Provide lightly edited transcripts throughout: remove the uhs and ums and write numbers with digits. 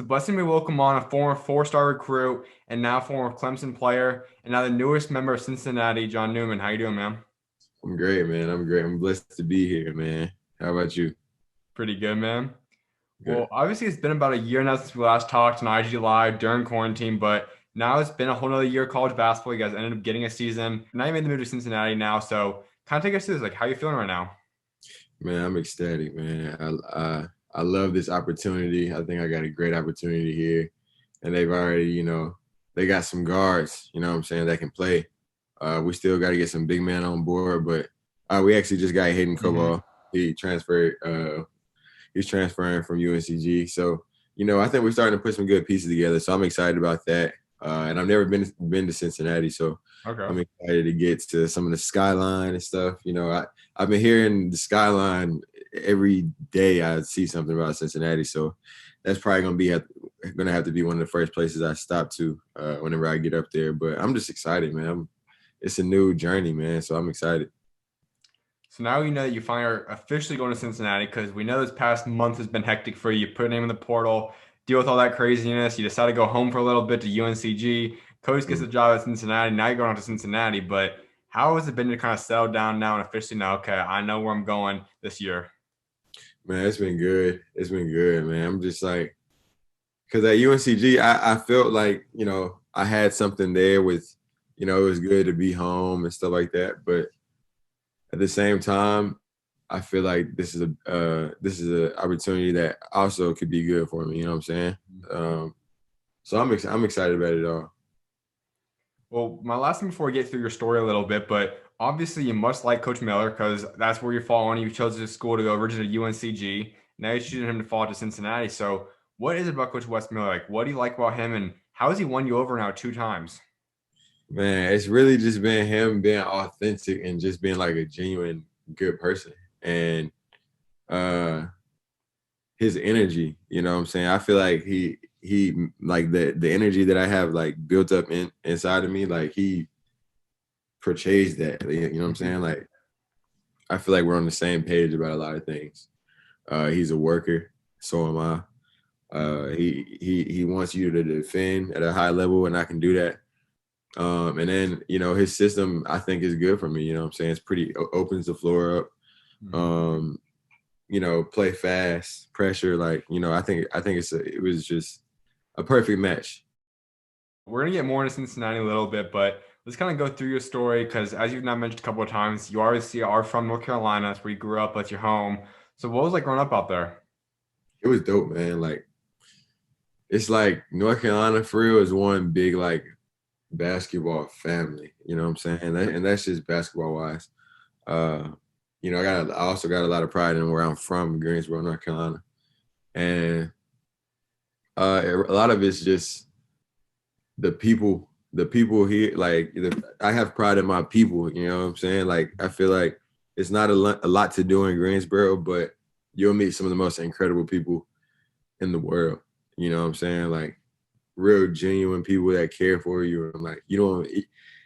It's a blessing to welcome on a former four-star recruit and now former Clemson player and now the newest member of Cincinnati, John Newman. How you doing, man? I'm great, man. I'm great. I'm blessed to be here, man. How about you? Pretty good, man. Good. Well, obviously it's been about a year now since we last talked on IG Live during quarantine, but now it's been a whole nother year of college basketball. You guys ended up getting a season. Now you made the move to Cincinnati now, so kind of take us through this. Like, how you feeling right now? Man, I'm ecstatic, man. I love this opportunity. I think I got a great opportunity here. And they've already, they got some guards, you know what I'm saying, that can play. We still got to get some big men on board, but we actually just got Hayden Mm-hmm. Koval. He transferred, he's transferring from UNCG. So, I think we're starting to put some good pieces together. So I'm excited about that. And I've never been to Cincinnati, so Okay. I'm excited to get to some of the skyline and stuff. I've been hearing the skyline every day. I see something about Cincinnati, so that's probably gonna have to be one of the first places I stop to whenever I get up there. But I'm just excited, man. It's a new journey, man. So I'm excited. So now you know that you finally are officially going to Cincinnati because we know this past month has been hectic for you. You put a name in the portal, deal with all that craziness. You decide to go home for a little bit to UNCG. Coach gets a job at Cincinnati. Now you're going on to Cincinnati. But how has it been to kind of settle down now and officially know, okay, I know where I'm going this year? Man, it's been good. It's been good, man. I'm just like, because at UNCG, I felt like, I had something there with, it was good to be home and stuff like that. But at the same time, I feel like this is a opportunity that also could be good for me. You know what I'm saying? So I'm excited about it all. Well, my last thing before we get through your story a little bit, but obviously you must like Coach Miller because that's where you're following. You chose this school to go originally to UNCG. Now you're choosing him to fall to Cincinnati. So what is it about Coach Wes Miller? Like, what do you like about him and how has he won you over now two times? Man, it's really just been him being authentic and just being like a genuine good person. And uh his energy, you know what I'm saying? I feel like he like the energy that I have like built up inside of me, like he portrays that. You know what I'm saying? Like I feel like we're on the same page about a lot of things. He's a worker, so am I. He wants you to defend at a high level, and I can do that. And then his system I think is good for me. You know what I'm saying? It's pretty opens the floor up. Mhm. Um, play fast, pressure. Like I think it was just a perfect match. We're gonna get more into Cincinnati a little bit, but let's kind of go through your story because, as you've now mentioned a couple of times, you obviously are from North Carolina. That's where you grew up. That's your home. So, what was it like growing up out there? It was dope, man. Like it's like North Carolina for real is one big like basketball family. You know what I'm saying? And that's just basketball wise. Uh, I also got a lot of pride in where I'm from, Greensboro, North Carolina, and a lot of it's just the people. The people here, like I have pride in my people. You know what I'm saying? Like I feel like it's not a lot to do in Greensboro, but you'll meet some of the most incredible people in the world. You know what I'm saying? Like real genuine people that care for you, and like you don't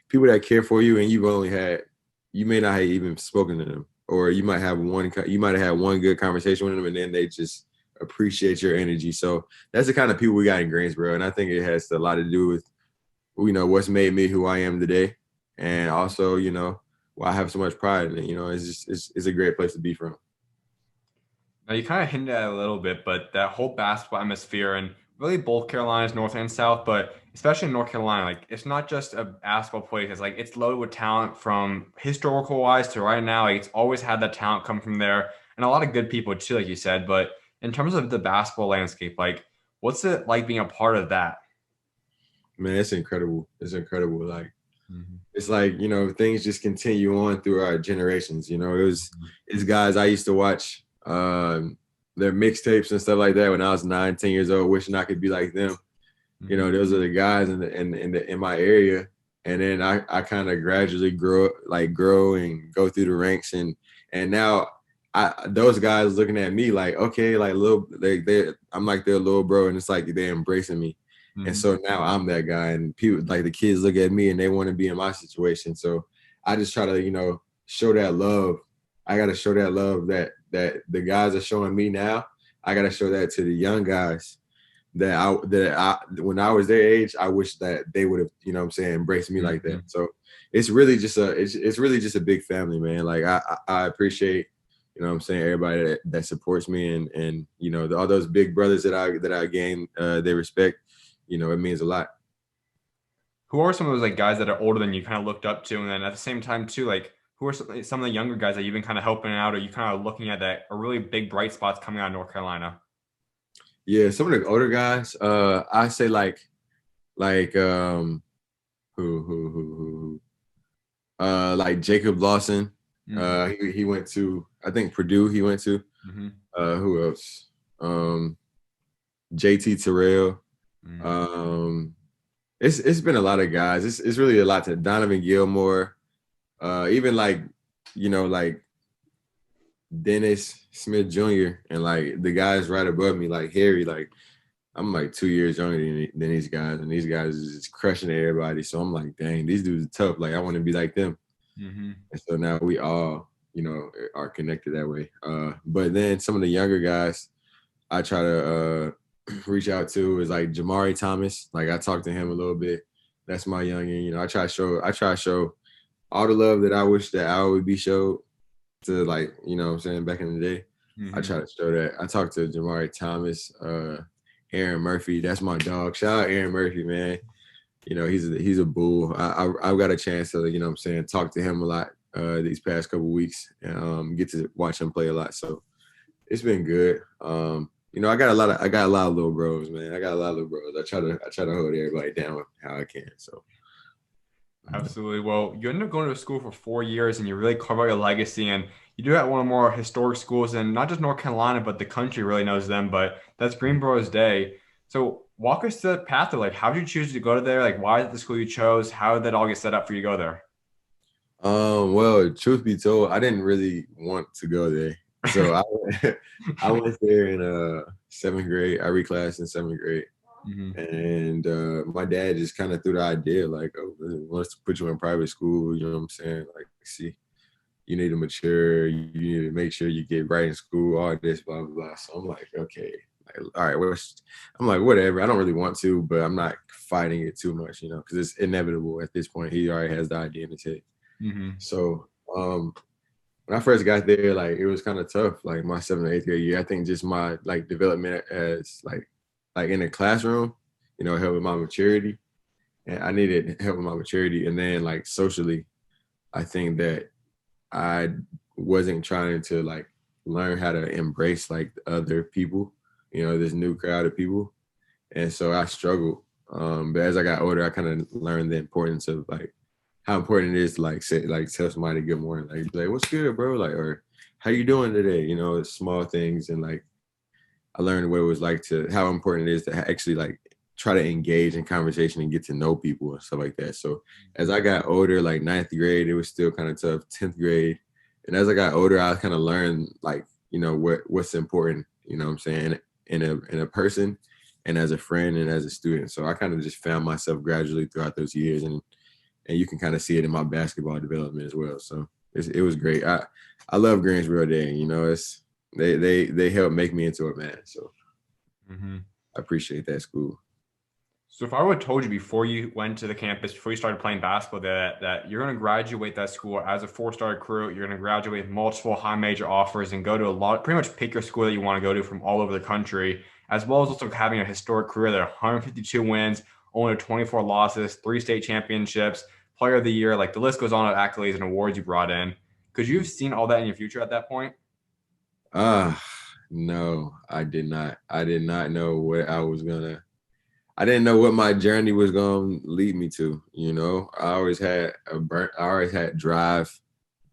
people that care for you, and you may not have even spoken to them, or you might have had one good conversation with them, and then they just appreciate your energy. So that's the kind of people we got in Greensboro, and I think it has a lot to do with what's made me who I am today, and also why I have so much pride in it. It's a great place to be from. Now, you kind of hinted at it a little bit, but that whole basketball atmosphere and really both Carolinas, North and South, but especially in North Carolina, like it's not just a basketball place. It's like it's loaded with talent from historical wise to right now. Like it's always had that talent come from there and a lot of good people too, like you said. But in terms of the basketball landscape, like what's it like being a part of that? Man, it's incredible. It's incredible. Like Mhm. it's like things just continue on through our generations. It's guys I used to watch their mixtapes and stuff like that when I was 9, 10 years old, wishing I could be like them. Mhm. Those are the guys in my area, and then I kind of gradually grow and go through the ranks, and now those guys looking at me like, okay, like little they I'm like their little bro, and it's like they're embracing me. And Mhm. so now I'm that guy, and people like the kids look at me and they want to be in my situation. So I just try to, show that love. I got to show that love that the guys are showing me now. I got to show that to the young guys that I when I was their age, I wish that they would have, embraced me like that. So it's really just it's really just a big family, man. Like I appreciate, everybody that supports me and all those big brothers that I gained their respect. It means a lot. Who are some of those like guys that are older than you kind of looked up to, and then at the same time too, like who are some of the younger guys that you've been kind of helping out, or you kind of looking at that are really big bright spots coming out of North Carolina? Yeah, some of the older guys, I say like who like Jacob Lawson. He went to, I think, Purdue. He went to. Who else? JT Terrell. It's been a lot of guys. It's really a lot to Donovan Gilmore. Even like Dennis Smith Jr. and like the guys right above me, like Harry. Like I'm like 2 years younger than these guys, and these guys is just crushing everybody. So I'm like, dang, these dudes are tough. Like I want to be like them. And so now we all, are connected that way. But then some of the younger guys I try to reach out to is like Jamari Thomas. Like I talked to him a little bit. That's my youngin. I try to show all the love that I wish that I would be showed to, like, what I'm saying, back in the day. I try to show that. I talked to Jamari Thomas, Aaron Murphy. That's my dog. Shout out Aaron Murphy, man. He's a bull. I've got a chance to, talk to him a lot these past couple weeks and get to watch him play a lot. So it's been good. I got a lot of little bros, man. I got a lot of little bros. I try to hold everybody down how I can. So absolutely. Well, you ended up going to school for 4 years and you really carve out your legacy, and you do it at one of the more historic schools, and not just North Carolina, but the country really knows them. But that's Greensboro's day. So walk us through the path of, like, how did you choose to go to there? Like, why is it the school you chose? How did that all get set up for you to go there? Well, truth be told, I didn't really want to go there. So I went there in 7th grade. I reclassed in 7th grade. And my dad just kind of threw the idea, like, oh, wants to put you in private school. You know what I'm saying? Like, see, you need to mature. You need to make sure you get right in school, all this, blah, blah, blah. So I'm like, okay. Like, all right, I'm like, whatever. I don't really want to, but I'm not fighting it too much, because it's inevitable at this point. He already has the idea in his head. So when I first got there, like, it was kind of tough. Like my 7th or 8th grade year, I think just my like development as like in the classroom, help with my maturity. And I needed help with my maturity. And then like socially, I think that I wasn't trying to like learn how to embrace like other people, this new crowd of people. And so I struggled. But as I got older, I kind of learned the importance of like how important it is to like tell somebody good morning, like, be like, what's good, bro? Like, or how you doing today? Small things. And like I learned what it was like how important it is to actually like try to engage in conversation and get to know people and stuff like that. So as I got older, like 9th grade, it was still kind of tough. 10th grade. And as I got older, I kind of learned like, what's important, what I'm saying, in a person and as a friend and as a student. So I kind of just found myself gradually throughout those years, and you can kind of see it in my basketball development as well. So it was great. I love Greensboro Day. It's they helped make me into a man. So I appreciate that school. So if I would have told you before you went to the campus, before you started playing basketball, that you're going to graduate that school as a 4-star recruit, you're going to graduate with multiple high major offers and go to pretty much pick your school that you want to go to from all over the country, as well as also having a historic career there, 152 wins, only 24 losses, 3 state championships, player of the year, like the list goes on of accolades and awards you brought in. Could you have seen all that in your future at that point? No, I did not. I did not know what I didn't know what my journey was going to lead me to. I always had drive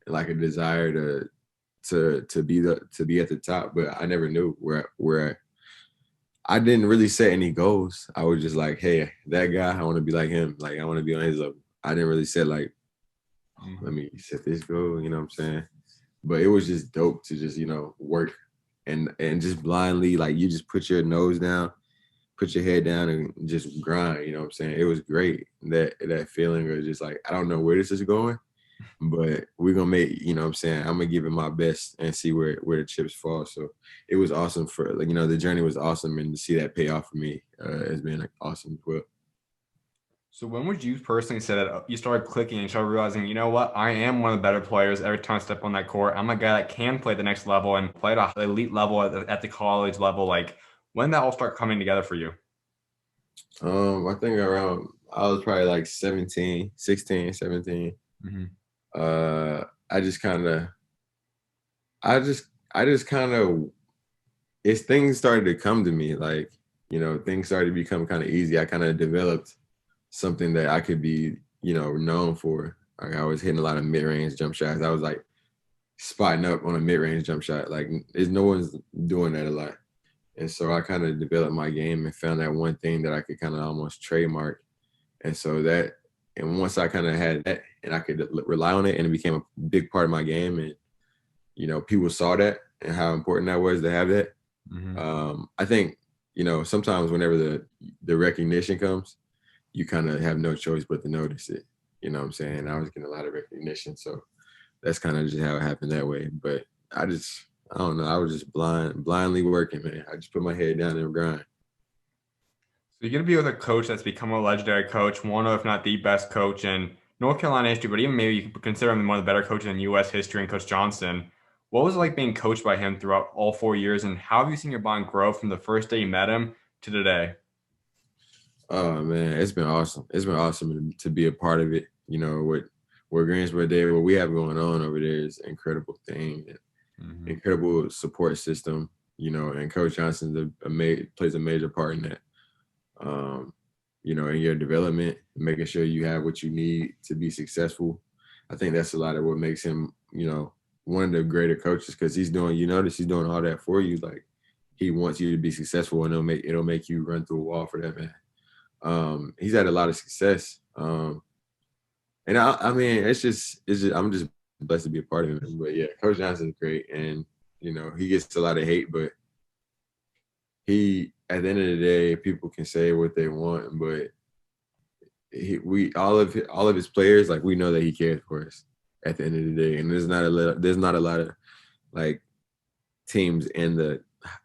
and like a desire to be at the top, but I never knew where I didn't really set any goals. I was just like, hey, that guy, I want to be like him. Like, I want to be on his level. I didn't really set like, let me set this goal, you know what I'm saying? But it was just dope to just, work and just blindly, like, you just put your nose down, put your head down and just grind, you know what I'm saying? It was great. That feeling of just like, I don't know where this is going, but we're gonna make, you know what I'm saying, I'm gonna give it my best and see where the chips fall. So it was awesome for, like, the journey was awesome, and to see that pay off for me has been, like, awesome as well. So when would you personally say that you started clicking and started realizing, you know what, I am one of the better players every time I step on that court. I'm a guy that can play the next level and play at the elite level at the college level. Like, when that all start coming together for you? I think around, I was probably like 17, 16, 17. Hmm. I just kind of, I just kind of, it's things started to come to me, like, things started to become kind of easy. I kind of developed something that I could be, known for. Like, I was hitting a lot of mid-range jump shots. I was like spotting up on a mid-range jump shot. Like, there's no one's doing that a lot. And so I kind of developed my game and found that one thing that I could kind of almost trademark. And so and once I kind of had that and I could rely on it, and it became a big part of my game, and, people saw that and how important that was to have that. Hmm. I think, sometimes whenever the recognition comes, you kind of have no choice but to notice it. You know what I'm saying? I was getting a lot of recognition. So that's kind of just how it happened that way. But I don't know. I was just blindly working, man. I just put my head down and grind. So you're going to be with a coach that's become a legendary coach, one of, if not the best coach in North Carolina history, but even maybe you could consider him one of the better coaches in U.S. history, and Coach Johnson. What was it like being coached by him throughout all 4 years, and how have you seen your bond grow from the first day you met him to today? Oh man, it's been awesome. It's been awesome to be a part of it. What Greensboro did, what we have going on over there is an incredible thing, Hmm. incredible support system. And Coach Johnson plays a major part in that. Um, in your development, making sure you have what you need to be successful. I think that's a lot of what makes him, one of the greater coaches, because he's doing, he's doing all that for you. Like, he wants you to be successful, and it'll make you run through a wall for that man. He's had a lot of success. And I mean, it's just I'm just blessed to be a part of it. But yeah, Coach Johnson's great, and he gets a lot of hate, but at the end of the day, people can say what they want, but we all of his players, like, we know that he cares for us at the end of the day, and there's not a lot of, like, teams in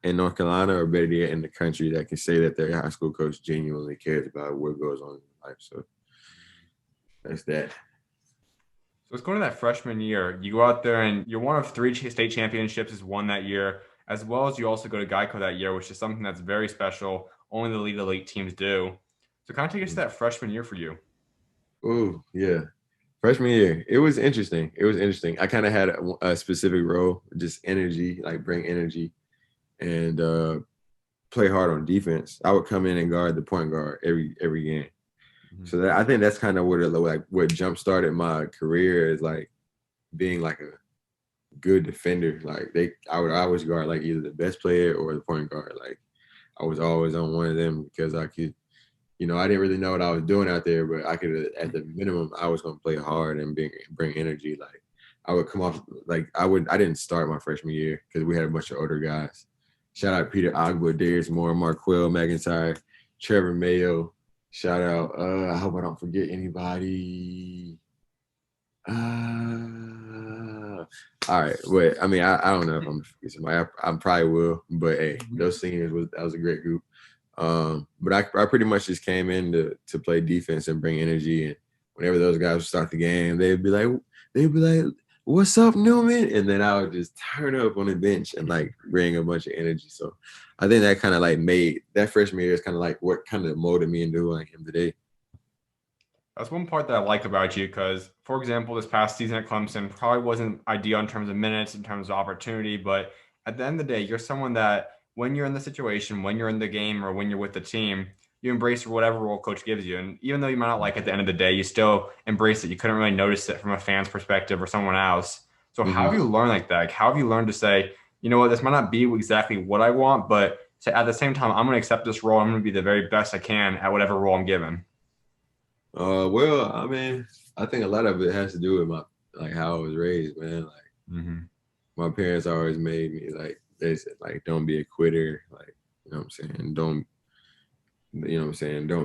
North Carolina, or better yet in the country, that can say that their high school coach genuinely cares about what goes on in life. So that's that. So let's go to that freshman year. You go out there and you're one of three state championships is won that year, as well as you also go to Geico that year, which is something that's very special. Only the elite teams do. So kind of take us to that freshman year for you. Oh yeah, freshman year, it was interesting. It was interesting. I kind of had a specific role, just energy, like bring energy, and play hard on defense. I would come in and guard the point guard every game. Mhm. So I think that's kind of what jump started my career, is like being like a good defender. Like, I would always guard like either the best player or the point guard. Like, I was always on one of them, because I could, I didn't really know what I was doing out there, but I could, at the minimum, I was going to play hard and bring energy. Like, I would come off, like, I didn't start my freshman year because we had a bunch of older guys. Shout out Peter Ogba, Darius Moore, Marquell McIntyre, Trevor Mayo. Shout out, I hope I don't forget anybody. All right, but I mean, I don't know if I'm forget somebody. I probably will, but hey, those seniors that was a great group. But I pretty much just came in to play defense and bring energy. And whenever those guys would start the game, they'd be like, "What's up, Newman?" And then I would just turn up on the bench and, like, bring a bunch of energy. So I think that kind of, like, made that freshman year is kind of like what kind of molded me into who I am today. That's one part that I like about you because, for example, this past season at Clemson probably wasn't ideal in terms of minutes, in terms of opportunity, but at the end of the day, you're someone that when you're in the situation, when you're in the game, or when you're with the team, you embrace whatever role coach gives you. And even though you might not like it at the end of the day, you still embrace it. You couldn't really notice it from a fan's perspective or someone else. So how have Mm-hmm. you learned like that? Like, how have you learned to say, you know what, this might not be exactly what I want, but at the same time, I'm going to accept this role. I'm going to be the very best I can at whatever role I'm given. Well, I mean, I think a lot of it has to do with my, like, how I was raised, man. Like, Hmm. my parents always made me, like, they said, like, don't be a quitter. Like, don't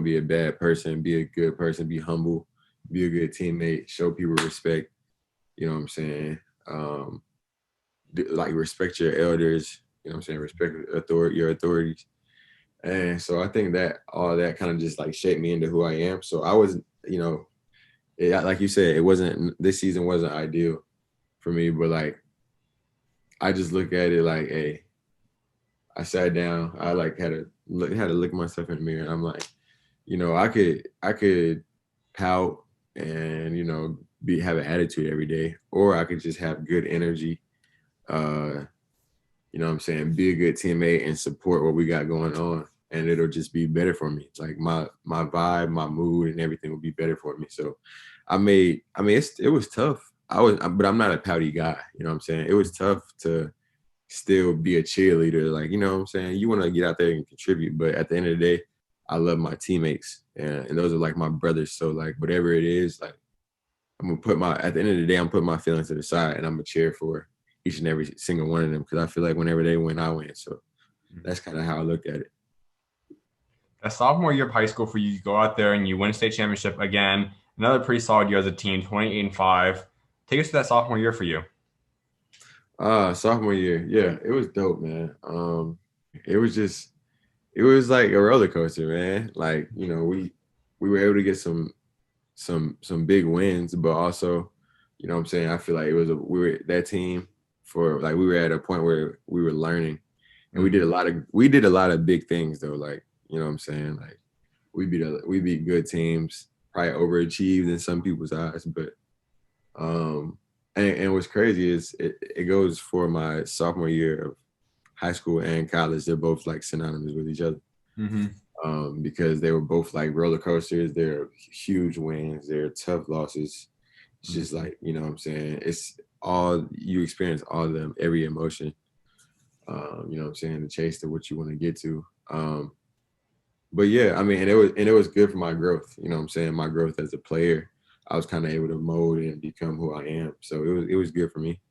be a bad person, be a good person, be humble, be a good teammate, show people respect. You know what I'm saying? Like respect your elders. You know what I'm saying? Respect your authorities. And so I think that all that kind of just like shaped me into who I am. So I was, like you said, this season wasn't ideal for me, but like I just look at it like, hey, I sat down, I like had to look myself in the mirror, and I'm like, I could pout and have an attitude every day, or I could just have good energy. You know what I'm saying? Be a good teammate and support what we got going on. And it'll just be better for me. Like my vibe, my mood, and everything will be better for me. So it was tough. But I'm not a pouty guy. You know what I'm saying? It was tough to still be a cheerleader. Like, you know what I'm saying? You want to get out there and contribute. But at the end of the day, I love my teammates. And those are like my brothers. So like whatever it is, like at the end of the day, I'm putting my feelings to the side and I'm gonna cheer for each and every single one of them because I feel like whenever they win, I win. So that's kind of how I looked at it. That sophomore year of high school for you, you go out there and you win a state championship again. Another pretty solid year as a team, 28-5. Take us to that sophomore year for you. Sophomore year, yeah, it was dope, man. It was like a roller coaster, man. Like, we were able to get some big wins, but also, you know what I'm saying, I feel like we were that team we were at a point where we were learning, and we did a lot of big things though. Like, you know what I'm saying, like we beat good teams, probably overachieved in some people's eyes, but and what's crazy is it goes for my sophomore year of high school and college. They're both like synonymous with each other. Because they were both like roller coasters. They're huge wins. They're tough losses. It's just like, you know what I'm saying? It's all, you experience all of them, every emotion, you know what I'm saying, to chase to what you want to get to. But yeah, I mean, and it was good for my growth, you know what I'm saying? My growth as a player. I was kind of able to mold and become who I am. So it was good for me.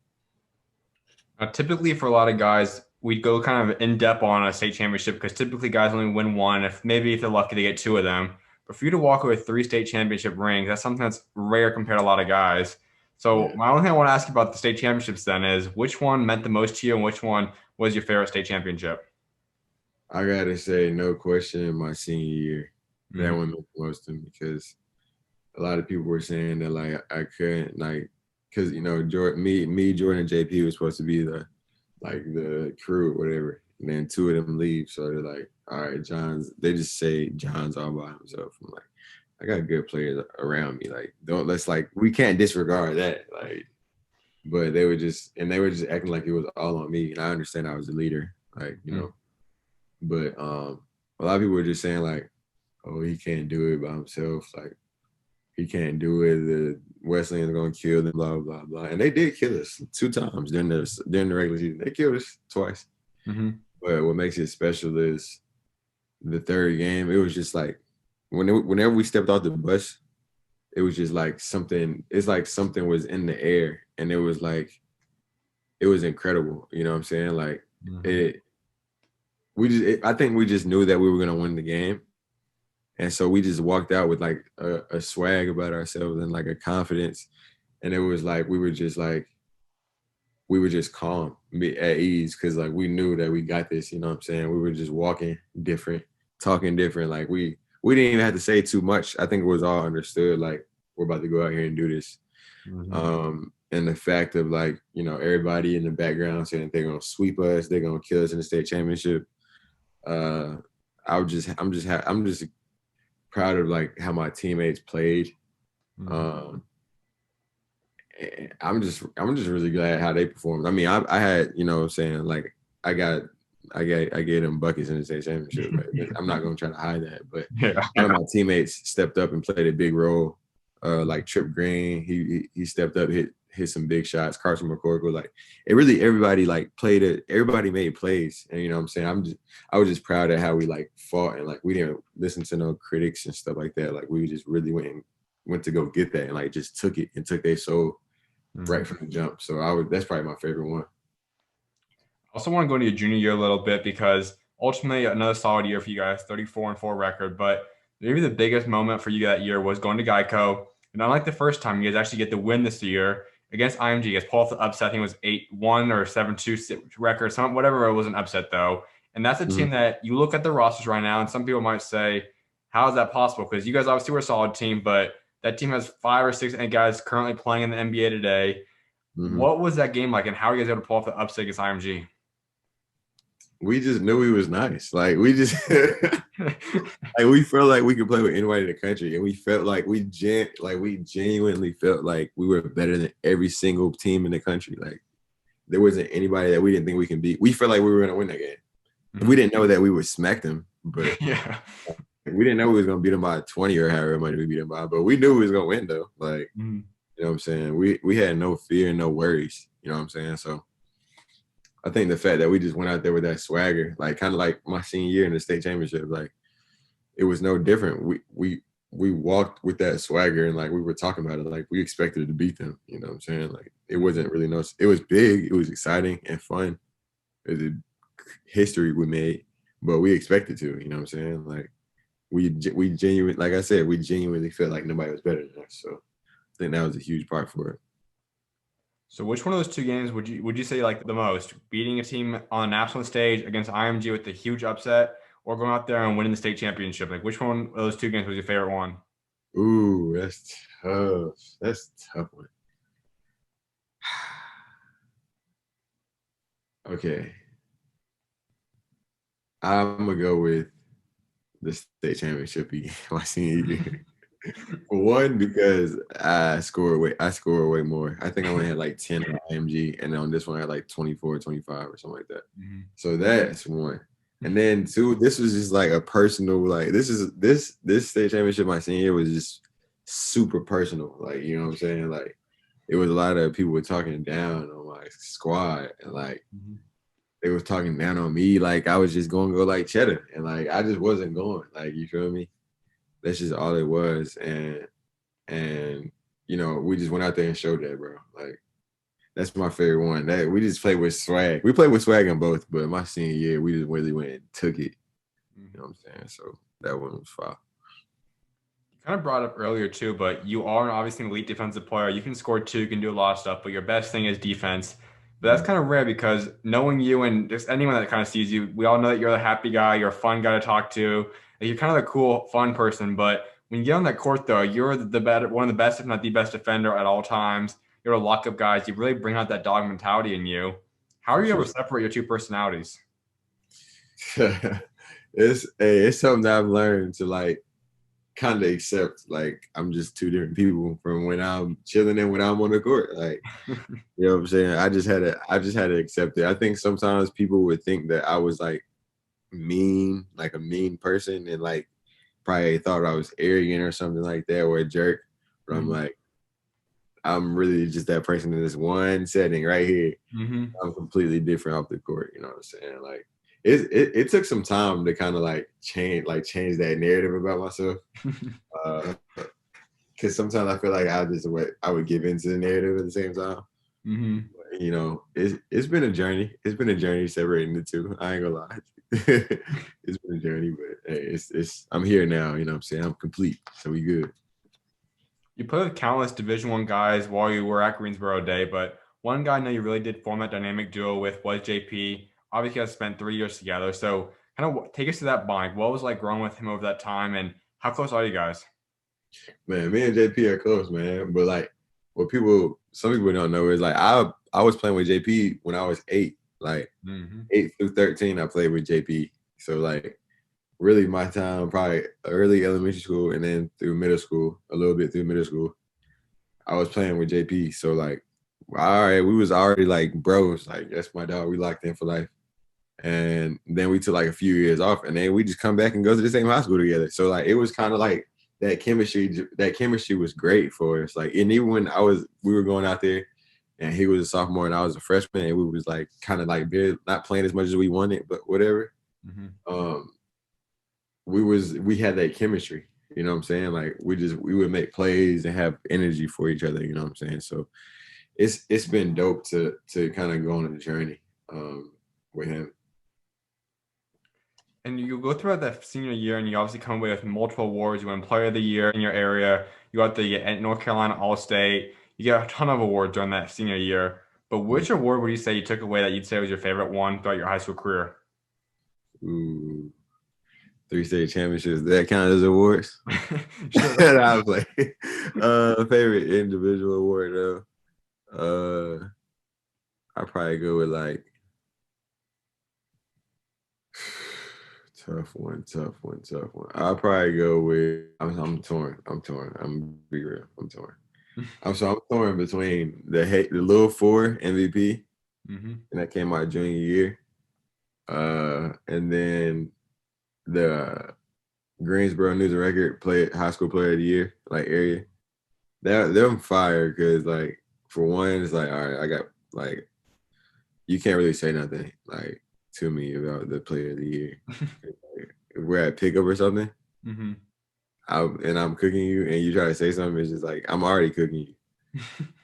Typically, for a lot of guys, we go kind of in depth on a state championship because typically guys only win one. If they're lucky, they get two of them. But for you to walk away with three state championship rings, that's something that's rare compared to a lot of guys. So Yeah. my only thing I want to ask you about the state championships then is which one meant the most to you and which one was your favorite state championship? I gotta say, no question, my senior year, that Mm-hmm. one meant the most to me because a lot of people were saying that like I couldn't like because Jordan, Jordan and JP was supposed to be the crew or whatever, and then two of them leave, so they're like, all right, they just say John's all by himself. I'm like, I got good players around me, like we can't disregard that, like, but they were just acting like it was all on me, and I understand I was the leader, like, but a lot of people were just saying like, oh, he can't do it by himself, like he can't do it. The Wesleyan's gonna kill them, blah blah blah. And they did kill us 2 times during the regular season. They killed us twice. Mm-hmm. But what makes it special is the third game. It was just like whenever we stepped off the bus, it was just like something. It's like something was in the air, and it was incredible. You know what I'm saying? Like it. I think we just knew that we were gonna win the game. And so we just walked out with like a swag about ourselves and like a confidence. And it was like we were just calm, at ease, because like we knew that we got this, you know what I'm saying? We were just walking different, talking different. Like we didn't even have to say too much. I think it was all understood, like we're about to go out here and do this. And the fact of like, everybody in the background saying they're gonna sweep us, they're gonna kill us in the state championship. I'm just proud of like how my teammates played. I'm just really glad how they performed. I mean, I had, what I'm saying, like I gave them buckets in the state championship. Like, I'm not gonna try to hide that, but Yeah. one of my teammates stepped up and played a big role. Like Trip Green, he stepped up, hit some big shots. Carson Mccorkle, like everybody like played it. Everybody made plays, and what I'm saying, I was just proud of how we like fought, and like we didn't listen to no critics and stuff like that. Like we just really went to go get that, and like just took it and took their soul right from the jump. So that's probably my favorite one. I also want to go into your junior year a little bit because ultimately another solid year for you guys, 34-4 record. But maybe the biggest moment for you that year was going to Geico. And unlike the first time, you guys actually get the win this year. against IMG. Gets pulled off the upset. I think it was 8-1 or 7-2 record, some whatever. It was an upset though, and that's a team Mhm. that you look at the rosters right now, and some people might say, "How is that possible?" Because you guys obviously were a solid team, but that team has 5 or 6 guys currently playing in the NBA today. Mhm. What was that game like, and how are you guys able to pull off the upset against IMG? We just knew he was nice. Like we just like we felt like we could play with anybody in the country, and we felt like we genuinely felt like we were better than every single team in the country. Like there wasn't anybody that we didn't think we can beat. We felt like we were gonna win that game. We Mhm. didn't know that we would smack them, but Yeah. we didn't know we was gonna beat them by 20 or however much we beat them by. But we knew we was gonna win though. Like Mhm. you know what I'm saying? We had no fear, no worries. You know what I'm saying? So I think the fact that we just went out there with that swagger, like kind of like my senior year in the state championship, like it was no different. We walked with that swagger and like we were talking about it, like we expected to beat them. You know what I'm saying? Like it wasn't really no. It was big. It was exciting and fun. It was a history we made, but we expected to. You know what I'm saying? Like we genuinely, like I said, we genuinely felt like nobody was better than us. So I think that was a huge part for it. So which one of those two games would you say like the most? Beating a team on a national stage against IMG with the huge upset, or going out there and winning the state championship? Like which one of those two games was your favorite one? Ooh, that's tough. That's a tough one. Okay, I'm gonna go with the state championship my senior year. For one, because I scored way more. I think I only had like 10 on IMG, and on this one I had like 24, 25 or something like that. Mhm. So that's one. And then two, this was just like a personal, like this state championship my senior year was just super personal. Like, you know what I'm saying? Like it was a lot of people were talking down on my squad and like Mhm. they was talking down on me. Like I was just gonna go like cheddar. And like I just wasn't going. Like, you feel me? That's just all it was. And you know, we just went out there and showed that, bro. Like that's my favorite one. That we just played with swag. We played with swag in both, but my senior year, we just really went and took it. You know Mhm. what I'm saying? So that one was fire. Kind of brought up earlier too, but you are obviously an elite defensive player. You can score two, you can do a lot of stuff, but your best thing is defense. But that's kind of rare because knowing you and just anyone that kind of sees you, we all know that you're the happy guy, you're a fun guy to talk to. Like, you're kind of the cool, fun person. But when you get on that court, though, you're the better, one of the best, if not the best defender at all times. You're a lockup guy. You really bring out that dog mentality in you. How are For you able sure. to separate your two personalities? It's something that I've learned to like kind of accept. Like I'm just two different people from when I'm chilling and when I'm on the court. Like, you know what I'm saying? I just had to accept it. I think sometimes people would think that I was like mean, like a mean person, and like probably thought I was arrogant or something like that, or a jerk. But I'm Mhm. like, I'm really just that person in this one setting right here. Mhm. I'm completely different off the court. You know what I'm saying? Like it took some time to kind of like change that narrative about myself. Because sometimes I feel like I would give into the narrative at the same time. Mhm. You know, it's been a journey. It's been a journey separating the two. I ain't gonna lie. It's been a journey, but hey, it's I'm here now. You know what I'm saying? I'm complete. So we good. You played with countless Division One guys while you were at Greensboro Day, but one guy I know you really did form that dynamic duo with was JP. Obviously, you guys spent 3 years together. So, kind of take us to that bond. What was like growing with him over that time, and how close are you guys? Man, me and JP are close, man. But like some people don't know is like I was playing with JP when I was 8. Like Hmm. 8 through 13, I played with JP. So like really my time probably early elementary school and then through middle school, a little bit through middle school, I was playing with JP. So like all right, we was already like bros. Like that's my dog. We locked in for life. And then we took like a few years off, and then we just come back and go to the same high school together. So like it was kind of like that chemistry was great for us. Like, and even when we were going out there, and he was a sophomore and I was a freshman, and we was like kind of like not playing as much as we wanted, but whatever. Hmm. Um, we had that chemistry. You know what I'm saying? Like we would make plays and have energy for each other. You know what I'm saying? So it's been dope to kind of go on a journey with him. And you go throughout that senior year, and you obviously come away with multiple awards. You win Player of the Year in your area. You got the North Carolina All State. you get a ton of awards during that senior year. But which award would you say you took away that you'd say was your favorite one throughout your high school career? Ooh, 3 state championships. That count as awards? Sure. I was like, favorite individual award though. I'd probably go with like tough one. I'll probably go with I'm torn. I'm be real. I'm torn. I'm torn between the Little Four MVP, Mm-hmm. and that came out junior year. And then the Greensboro News and Record high school player of the year, like area. They're on fire because like for one, it's like all right, I got like you can't really say nothing like to me about the player of the year. If we're at pickup or something, Mm-hmm. and I'm cooking you, and you try to say something, it's just like I'm already cooking you,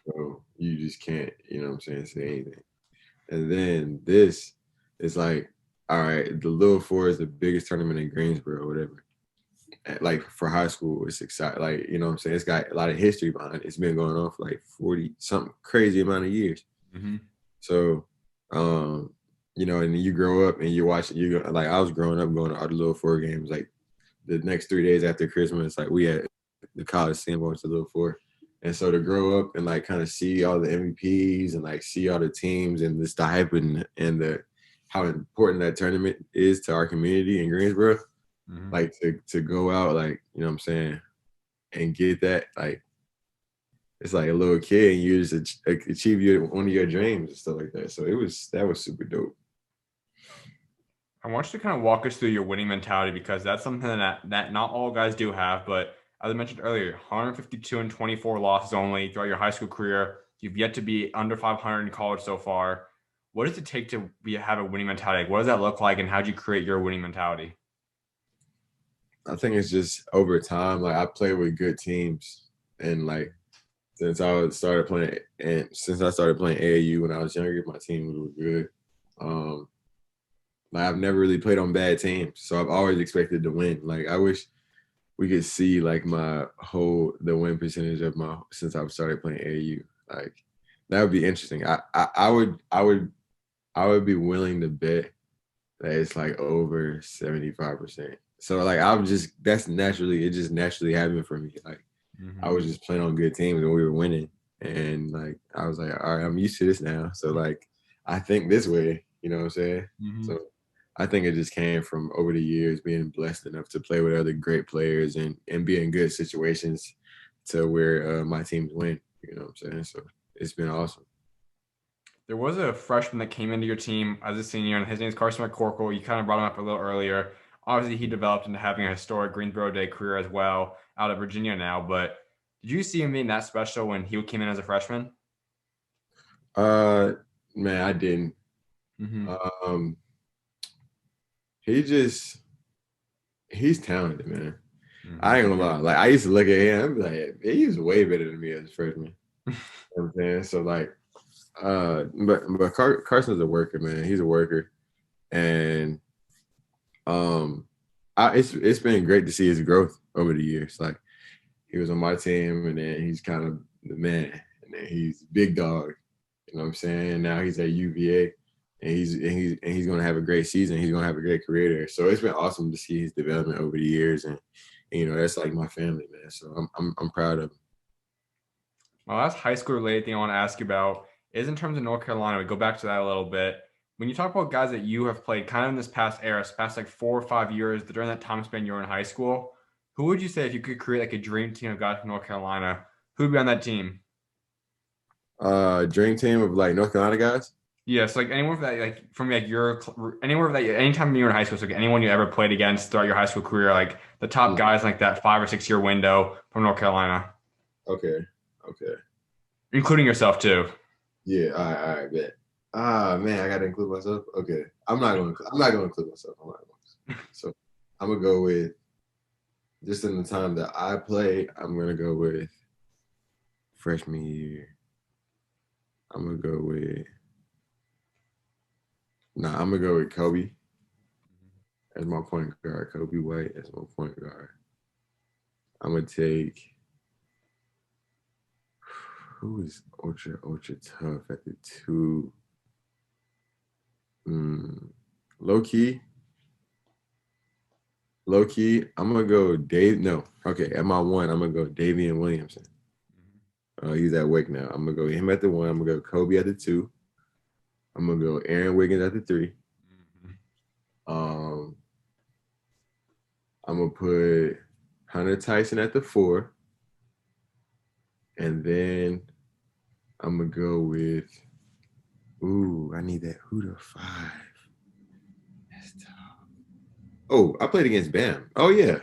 so you just can't, you know what I'm saying, say anything. And then this is like, all right, the Little Four is the biggest tournament in Greensboro or whatever. Like for high school, it's exciting. Like, you know what I'm saying? It's got a lot of history behind it. It's been going on for like 40 something crazy amount of years. Mm-hmm. So, you know, and you grow up and you watch it. You go, like I was growing up going to all the Little Four games. Like the next 3 days after Christmas, like we had the Coliseum going to the Little Four. And so to grow up and like kind of see all the MVPs and like see all the teams and this the hype and the how important that tournament is to our community in Greensboro, Mm-hmm. like to go out, like, you know what I'm saying, and get that, like it's like a little kid and you just achieve one of your dreams and stuff like that. So that was super dope. I want you to kind of walk us through your winning mentality because that's something that not all guys do have. But as I mentioned earlier, 152 and 24 losses only throughout your high school career. You've yet to be under 500 in college so far. What does it take to have a winning mentality? Like, what does that look like, and how do you create your winning mentality? I think it's just over time. Like I played with good teams, and like since I started playing AAU when I was younger, my team was good. Like I've never really played on bad teams, so I've always expected to win. Like I wish we could see like the win percentage of my since I've started playing AAU. Like that would be interesting. I would be willing to bet that it's like over 75%. So like it just naturally happened for me. Like I Mm-hmm. was just playing on good teams and we were winning. And like I was like, all right, I'm used to this now. So like I think this way, you know what I'm saying? Mm-hmm. So I think it just came from over the years being blessed enough to play with other great players and be in good situations to where my teams win. You know what I'm saying? So it's been awesome. There was a freshman that came into your team as a senior, and his name is Carson Mccorkle. You kind of brought him up a little earlier. Obviously, he developed into having a historic Greensboro Day career as well, out of Virginia now. But did you see him being that special when he came in as a freshman? Uh, Man, I didn't. Mm-hmm. Um, he just he's talented, man. Mm-hmm. I ain't gonna lie. Like I used to look at him and be like, he's way better than me as a freshman. You know what I'm saying? So like, Carson's a worker, man. He's a worker, and um, it's been great to see his growth over the years. Like he was on my team, and then he's kind of the man, and then he's big dog. You know what I'm saying? Now he's at UVA, and he's gonna have a great season. He's gonna have a great career there. So it's been awesome to see his development over the years, and you know that's like my family, man. So I'm proud of him. My last high school related thing I want to ask you about is in terms of North Carolina. We go back to that a little bit. When you talk about guys that you have played kind of in this past era, this past like 4 or 5 years during that time span you were in high school, who would you say if you could create like a dream team of guys from North Carolina, who'd be on that team? Dream team of like North Carolina guys. Yes, like anyone that like from like your anywhere that anytime you were in high school, so like anyone you ever played against throughout your high school career, like the top Mm, guys in, like that 5 or 6 year window from North Carolina, okay, okay, including yourself too. yeah, all right, bet. Ah, man, I gotta include myself. Okay, I'm not gonna include myself. So I'm gonna go with just in the time that I play. I'm gonna go with freshman year. I'm gonna go with I'm gonna go with Kobe as my point guard. Kobe White as my point guard. I'm gonna take who is ultra tough at the two? Low key. I'm gonna go Dave. No, okay. At my one, I'm gonna go Davian Williamson. He's at Wake now. I'm gonna go him at the one. I'm gonna go Kobe at the two. I'm gonna go Aaron Wiggins at the three. I'm gonna put Hunter Tyson at the four, and then I'm gonna go with. Ooh, I need that. Who the five? That's tough. Oh, I played against Bam. Oh yeah,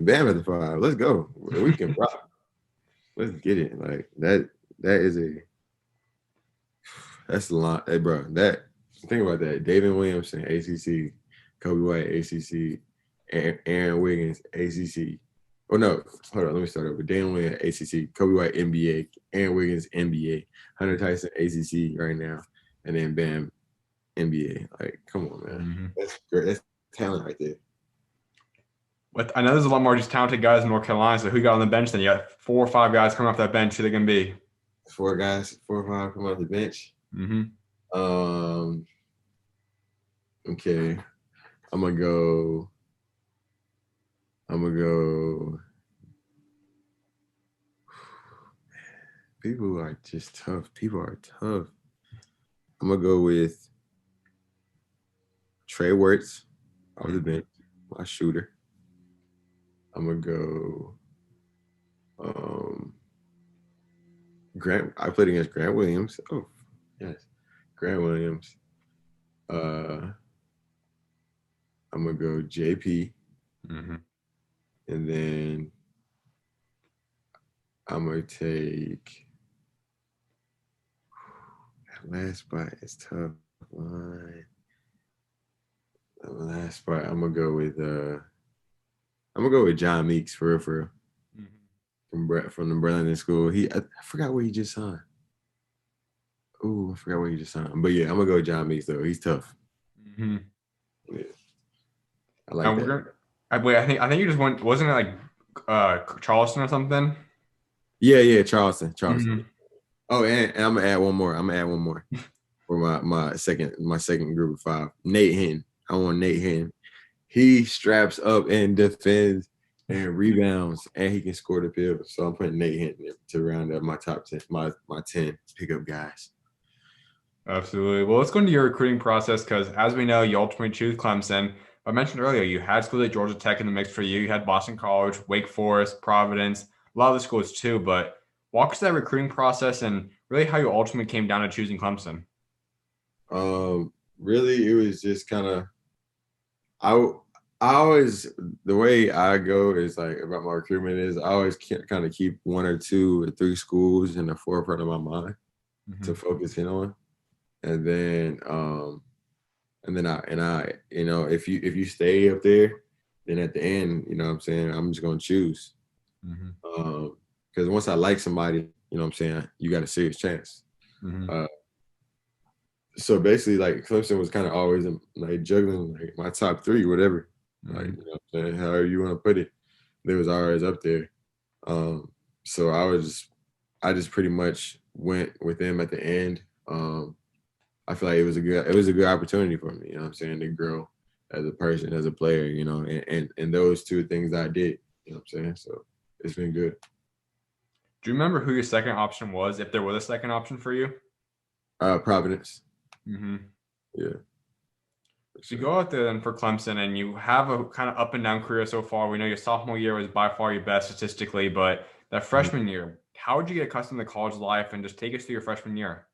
Bam at the five. Let's go. We can rock. Let's get it. Like that. That's a lot. Hey, bro. Think about that. David Williamson, ACC. Kobe White, ACC. Aaron Wiggins, ACC. Oh no, hold on. Let me start over. Daniel Williams, ACC. Kobe White, NBA. Aaron Wiggins, NBA. Hunter Tyson, ACC right now, and then Bam, NBA. Like, come on, man. That's great. That's talent right there. But I know there's a lot more just talented guys in North Carolina. So who got on the bench then? You got 4 or 5 guys coming off that bench. Who they gonna be? 4 guys, 4 or 5 come off the bench. Okay. I'm gonna go. People are just tough. People are tough. I'm gonna go with Trey Wirtz off the bench, my shooter. I'm gonna go. Grant. I played against Grant Williams. Oh, yes, Grant Williams. I'm gonna go JP, and then I'm gonna take. That last spot is tough. Line. That last spot, I'm gonna go with John Meeks for real. From the Burlington school. I forgot where he just signed. Ooh, I forgot where he just signed. But yeah, I'm gonna go with John Meeks though. He's tough. Yeah. I like that. I think you just went. Wasn't it like Charleston or something? Yeah, Charleston. Oh, and I'm gonna add one more. For my second group of 5. Nate Hinton. I want Nate Hinton. He straps up and defends and rebounds, and he can score the field. So I'm putting Nate Hinton to round up my top 10, my 10 pickup guys. Absolutely. Well, let's go into your recruiting process because, as we know, you ultimately choose Clemson. I mentioned earlier you had schools like Georgia Tech in the mix for you. You had Boston College, Wake Forest, Providence, a lot of the schools too. But walk us through that recruiting process and really how you ultimately came down to choosing Clemson. Really, it was just kind of I always, the way I go is like about my recruitment is I always kind of keep 1 or 2 or 3 schools in the forefront of my mind to focus in on, and then I if you stay up there, then at the end, you know what I'm saying, I'm just gonna choose, because once I like somebody, you know what I'm saying, you got a serious chance. So basically, like Clemson was kind of always like juggling like my top 3, whatever. Like, you know what I'm saying, however you want to put it, they was always up there. So I just pretty much went with them at the end. I feel like it was a good opportunity for me, you know what I'm saying, to grow as a person, as a player, you know, and those 2 things I did, you know what I'm saying. So it's been good. Do you remember who your second option was, if there was a second option for you? Providence. Yeah. So you go out there then for Clemson, and you have a kind of up and down career so far. We know your sophomore year was by far your best statistically, but that freshman year, how did you get accustomed to college life, and just take us through your freshman year?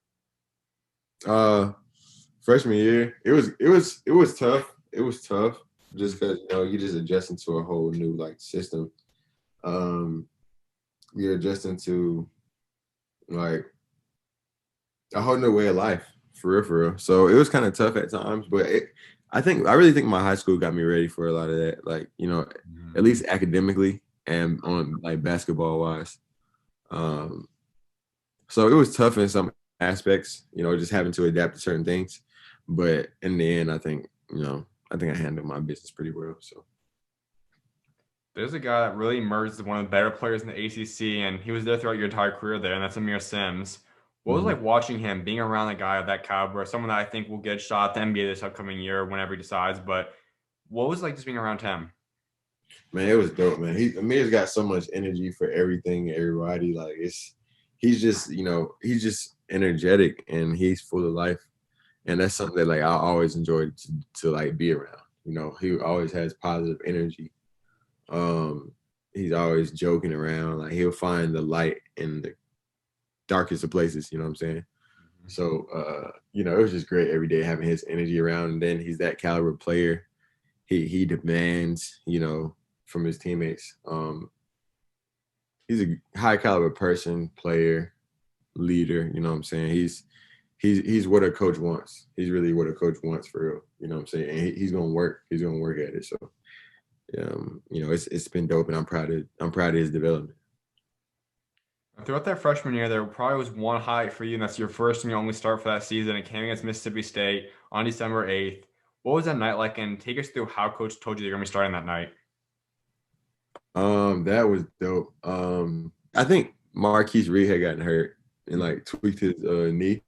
Freshman year, it was tough. It was tough just because, you know, you just adjusting to a whole new like system. You're adjusting to like a whole new way of life. For real. So it was kind of tough at times, but I really think my high school got me ready for a lot of that. Like, you know, at least academically and on like basketball wise. So it was tough in some aspects, you know, just having to adapt to certain things. But in the end, I think I handled my business pretty well. So. There's a guy that really emerged as one of the better players in the ACC, and he was there throughout your entire career there, and that's Amir Sims. What was it Mhm. like watching him, being around a guy of that caliber, someone that I think will get a shot at the NBA this upcoming year whenever he decides, but what was it like just being around him? Man, it was dope, man. Amir's got so much energy for everything, everybody. Like he's just, he's just energetic and he's full of life. And that's something that like I always enjoyed to like be around. He always has positive energy. Um, he's always joking around. Like he'll find the light in the darkest of places, you know what I'm saying? So it was just great every day having his energy around. And then he's that caliber player. He demands, from his teammates. He's a high caliber person, player, leader. You know what I'm saying? He's what a coach wants. He's really what a coach wants for real. You know what I'm saying? And he's gonna work. He's gonna work at it. So, it's been dope, and I'm proud of his development. Throughout that freshman year, there probably was one highlight for you, and that's your first and your only start for that season. It came against Mississippi State on December 8th. What was that night like? And take us through how coach told you you're going to be starting that night. That was dope. I think Marquise Reed had gotten hurt and like tweaked his knee.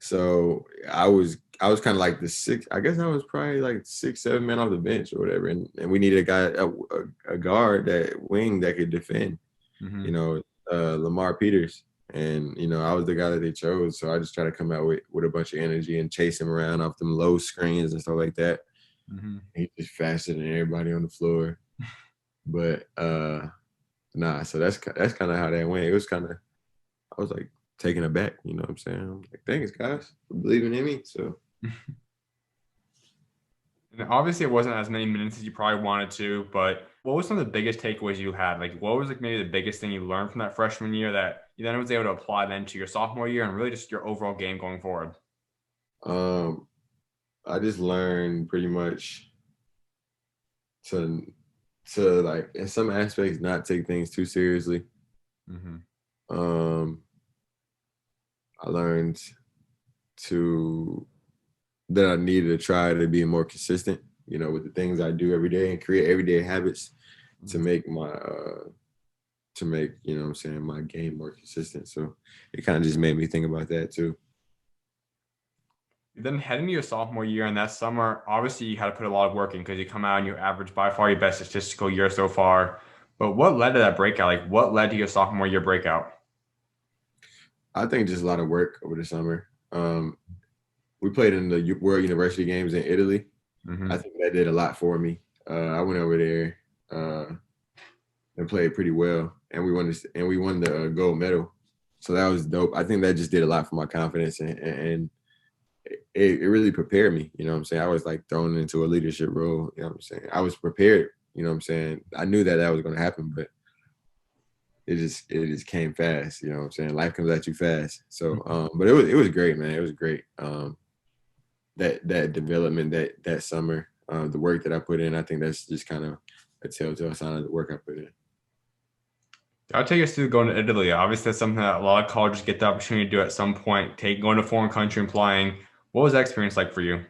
So I was kind of like the six. I guess I was probably like 6, 7 men off the bench or whatever, and we needed a guy, a guard, that wing that could defend. Mm-hmm. You know, Lamar Peters, and I was the guy that they chose. So I just try to come out with a bunch of energy and chase him around off them low screens and stuff like that. Mm-hmm. He's just faster than everybody on the floor. But nah, so that's kind of how that went. It was kind of, I was like taken aback. You know what I'm saying? I'm like, thanks guys for believing in me. So. And obviously, it wasn't as many minutes as you probably wanted to, but what was some of the biggest takeaways you had? Like, what was like maybe the biggest thing you learned from that freshman year that you then was able to apply then to your sophomore year and really just your overall game going forward? Um, I just learned pretty much to like in some aspects not take things too seriously. Mm-hmm. Um, I learned to that I needed to try to be more consistent, with the things I do every day and create everyday habits to Mm-hmm. make what I'm saying, my game more consistent. So it kind of just made me think about that too. Then heading to your sophomore year and that summer, obviously you had to put a lot of work in because you come out and you average by far your best statistical year so far. But what led to that breakout? Like, what led to your sophomore year breakout? I think just a lot of work over the summer. We played in the World University Games in Italy. I Mm-hmm. think that did a lot for me. I went over there and played pretty well, and we won the gold medal. So that was dope. I think that just did a lot for my confidence, and it really prepared me. You know what I'm saying? I was like thrown into a leadership role. You know what I'm saying? I was prepared. You know what I'm saying? I knew that was going to happen, but it just came fast. You know what I'm saying? Life comes at you fast. So, but it was great, man. It was great. That development that summer, the work that I put in, I think that's just kind of a telltale sign of the work I put in. I'll take us through going to Italy. Obviously, that's something that a lot of colleges get the opportunity to do at some point. Going to a foreign country and playing. What was that experience like for you?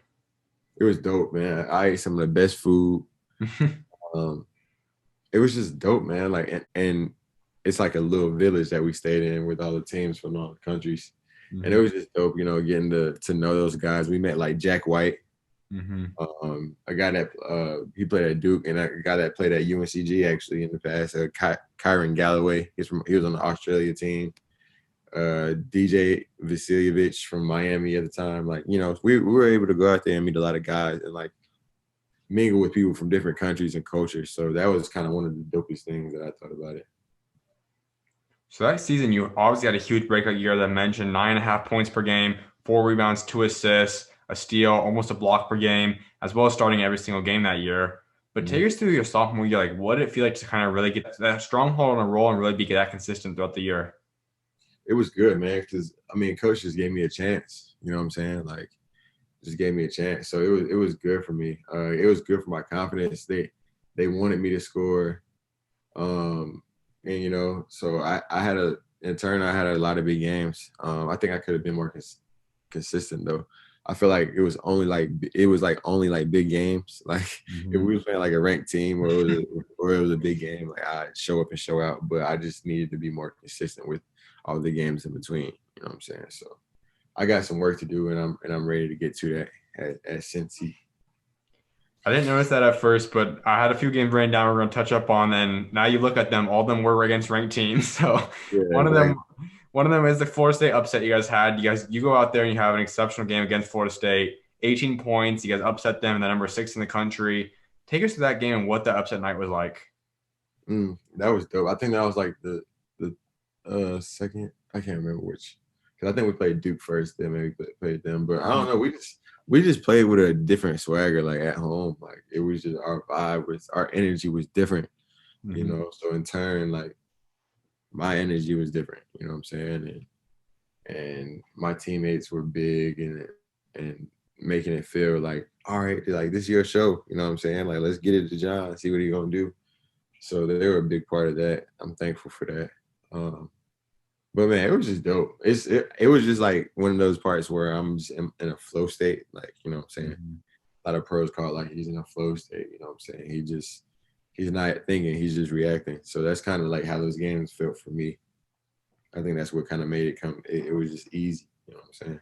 It was dope, man. I ate some of the best food. Um, it was just dope, man. Like, and it's like a little village that we stayed in with all the teams from all the countries, and it Mm-hmm. was just dope, getting to know those guys. We met like Jack White, Mm-hmm. a guy that he played at Duke, and a guy that played at UNCG actually in the past, Kyron Galloway. He was on the Australia team. DJ Vasiljevic from Miami at the time. Like, we were able to go out there and meet a lot of guys and like mingle with people from different countries and cultures. So that was kind of one of the dopest things that I thought about it. So that season, you obviously had a huge breakout year that I mentioned 9.5 points per game, 4 rebounds, 2 assists, a steal, almost a block per game, as well as starting every single game that year. But Mhm. take us through your sophomore year. Like, what did it feel like to kind of really get that stronghold on a roll and really be that consistent throughout the year? It was good, man, because coach just gave me a chance. You know what I'm saying? Like, just gave me a chance. So it was good for me. It was good for my confidence. They wanted me to score. Um, and so I had in turn I had a lot of big games. I think I could have been more consistent though. I feel like it was only like big games. Like if we was playing like a ranked team or it was a big game, like I show up and show out. But I just needed to be more consistent with all the games in between. You know what I'm saying? So I got some work to do, and I'm ready to get to that at Cincy. I didn't notice that at first, but I had a few games written down we're going to touch up on. And now you look at them, all of them were against ranked teams. So Yeah, one of them, exactly. one of them is the Florida State upset you guys had. You go out there and you have an exceptional game against Florida State, 18 points. You guys upset them, and the number 6 in the country. Take us to that game and what the upset night was like. That was dope. I think that was like the second. I can't remember which, because I think we played Duke first, then maybe played them. But I don't know. We just played with a different swagger, like at home. Like it was just our vibe was our energy was different, you Mm-hmm. know. So in turn, like my energy was different, you know what I'm saying? And my teammates were big and making it feel like, all right, like this is your show, you know what I'm saying? Like let's get it to John, see what he's gonna do. So they were a big part of that. I'm thankful for that. But man, it was just dope. It was just like one of those parts where I'm just in a flow state, like you know what I'm saying. Mm-hmm. A lot of pros call it like he's in a flow state, you know what I'm saying. He's not thinking, he's just reacting. So that's kind of like how those games felt for me. I think that's what kind of made it come. It was just easy, you know what I'm saying.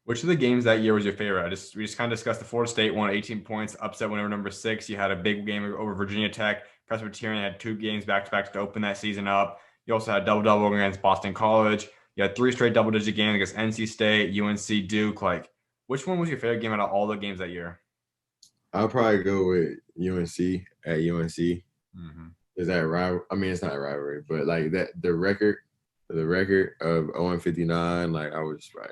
Which of the games that year was your favorite? We just kind of discussed the Florida State won 18 points, upset whenever number 6. You had a big game over Virginia Tech. Presbyterian had 2 games back to back to open that season up. You also had double against Boston College. You had 3 straight double digit games against NC State, UNC, Duke. Like, which one was your favorite game out of all the games that year? I'll probably go with UNC at UNC. Mm-hmm. Is that right? I mean, it's not a rivalry, but like that the record of 0-59, like I was right.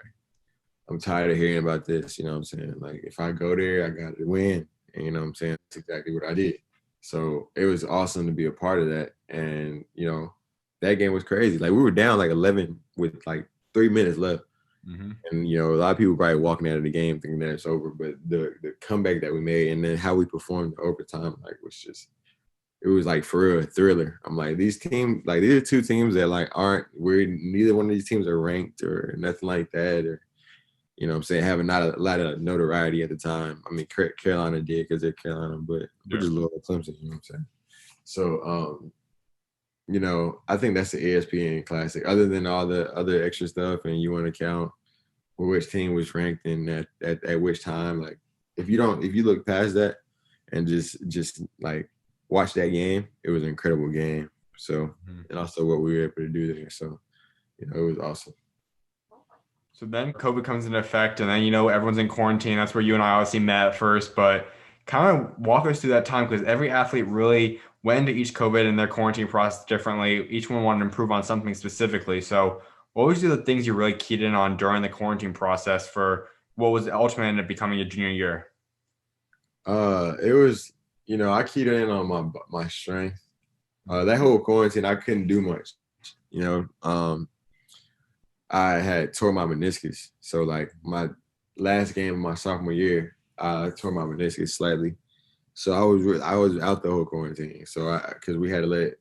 I'm tired of hearing about this, you know what I'm saying? Like if I go there, I got to win. And you know what I'm saying? That's exactly what I did. So it was awesome to be a part of that. And, you know, that game was crazy. Like we were down like 11 with like 3 minutes left. Mm-hmm. And, you know, a lot of people probably walking out of the game thinking that it's over. But the comeback that we made and then how we performed overtime, like was just it was like for real a thriller. I'm like, these teams, like these are 2 teams that like we're neither one of these teams are ranked or nothing like that. Or you know what I'm saying, having not a lot of notoriety at the time. I mean, Carolina did because they're Carolina, but we're Yeah. just loyal to Clemson, you know what I'm saying? So, you know, I think that's the ESPN classic. Other than all the other extra stuff and you want to count which team was ranked and at which time, like if you look past that and just like watch that game, it was an incredible game. So, Mm-hmm. and also what we were able to do there. So, you know, it was awesome. So then COVID comes into effect, and then everyone's in quarantine. That's where you and I obviously met at first, but kind of walk us through that time because every athlete really went into each COVID and their quarantine process differently. Each one wanted to improve on something specifically. So, what was the things you really keyed in on during the quarantine process for what was ultimately ended up becoming your junior year? It was, you know, I keyed in on my strength. That whole quarantine, I couldn't do much. You know, I had tore my meniscus, so like my last game of my sophomore year, I tore my meniscus slightly. So I was out the whole quarantine. So because we had to let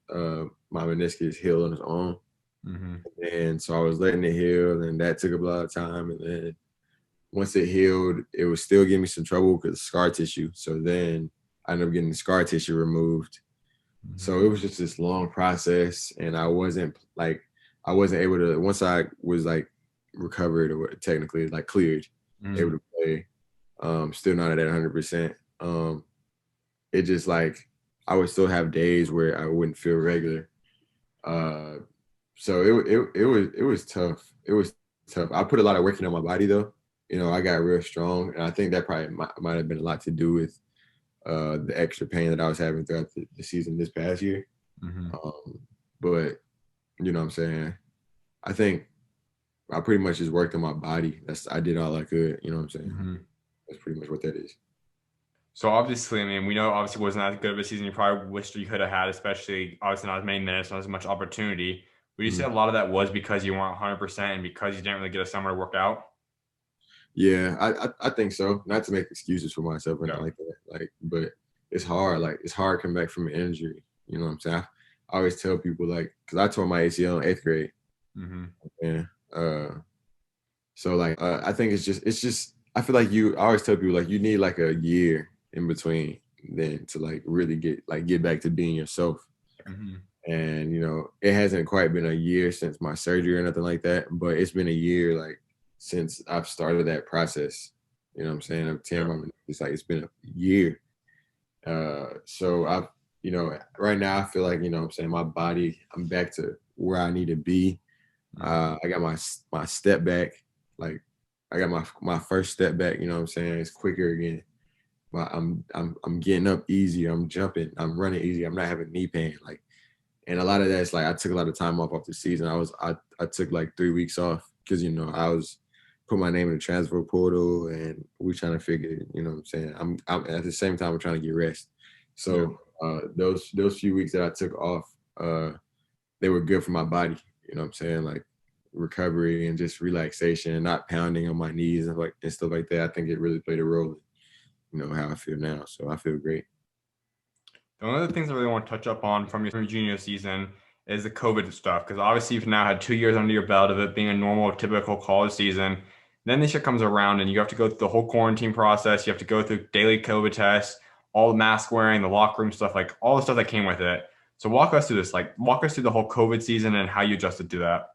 my meniscus heal on its own, Mm-hmm. and so I was letting it heal, and that took up a lot of time. And then once it healed, it was still giving me some trouble because scar tissue. So then I ended up getting the scar tissue removed. Mm-hmm. So it was just this long process, and I wasn't able to once I was like recovered or technically like cleared, able Mm-hmm. to play. Still not at 100%. It just like I would still have days where I wouldn't feel regular. Uh, so it was tough. It was tough. I put a lot of work in on my body though. You know, I got real strong, and I think that probably might have been a lot to do with the extra pain that I was having throughout the season this past year. Mm-hmm. But you know what I'm saying? I think I pretty much just worked on my body. I did all I could, you know what I'm saying? Mm-hmm. That's pretty much what that is. So obviously, I mean, we know obviously it wasn't as good of a season you probably wished you could have had, especially obviously not as many minutes, not as much opportunity. Would you say Mhm. a lot of that was because you weren't 100% and because you didn't really get a summer to work out? Yeah, I think so. Not to make excuses for myself or Yeah. anything like that. Like, but it's hard. Like, it's hard coming back from an injury. You know what I'm saying? I always tell people like, because I tore my ACL in 8th grade, Mm-hmm. and So like I think it's just I feel like I always tell people like you need like a year in between then to like really get back to being yourself. Mm-hmm. And it hasn't quite been a year since my surgery or nothing like that, but it's been a year like since I've started that process. You know what I'm saying? I'm tearing my meniscus. It's like it's been a year. So right now I feel like, what I'm saying, my body, I'm back to where I need to be. I got my step back. Like I got my first step back, you know what I'm saying? It's quicker again. But I'm getting up easier. I'm jumping. I'm running easier. I'm not having knee pain. Like, and a lot of that's like I took a lot of time off the season. I took like 3 weeks off because I was put my name in the transfer portal and we trying to figure, you know what I'm saying? I'm at the same time I'm trying to get rest. So those few weeks that I took off, they were good for my body. You know what I'm saying? Like recovery and just relaxation and not pounding on my knees and stuff like that. I think it really played a role in, how I feel now. So I feel great. One of the things I really want to touch up on from your junior season is the COVID stuff, because obviously you've now had 2 years under your belt of it being a normal, typical college season. Then this shit comes around and you have to go through the whole quarantine process. You have to go through daily COVID tests, all the mask wearing, the locker room stuff, like all the stuff that came with it. So walk us through this, like walk us through the whole COVID season and how you adjusted to that.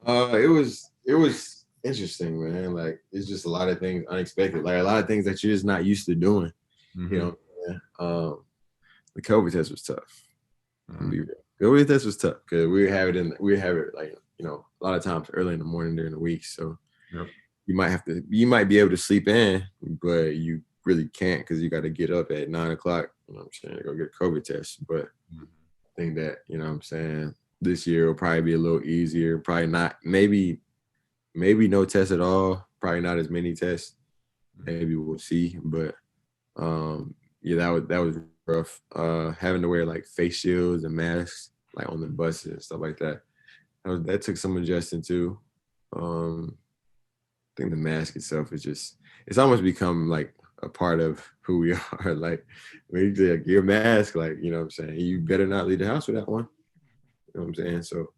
It was interesting, man. Like it's just a lot of things unexpected, like a lot of things that you're just not used to doing. You Mm-hmm. know, yeah. The COVID test was tough. Mm-hmm. COVID test was tough because we have it like a lot of times early in the morning during the week. So Yep. you might be able to sleep in, but you really can't because you got to get up at 9 o'clock. You know what I'm saying, to go get a COVID test. But I think that what I'm saying, this year will probably be a little easier. Probably not. Maybe no tests at all. Probably not as many tests. Maybe we'll see. But yeah, that was rough. Having to wear like face shields and masks like on the buses and stuff like that. That took some adjusting too. I think the mask itself it's almost become like a part of who we are. Like when you like, your mask, like, you know what I'm saying? You better not leave the house without one. You know what I'm saying? So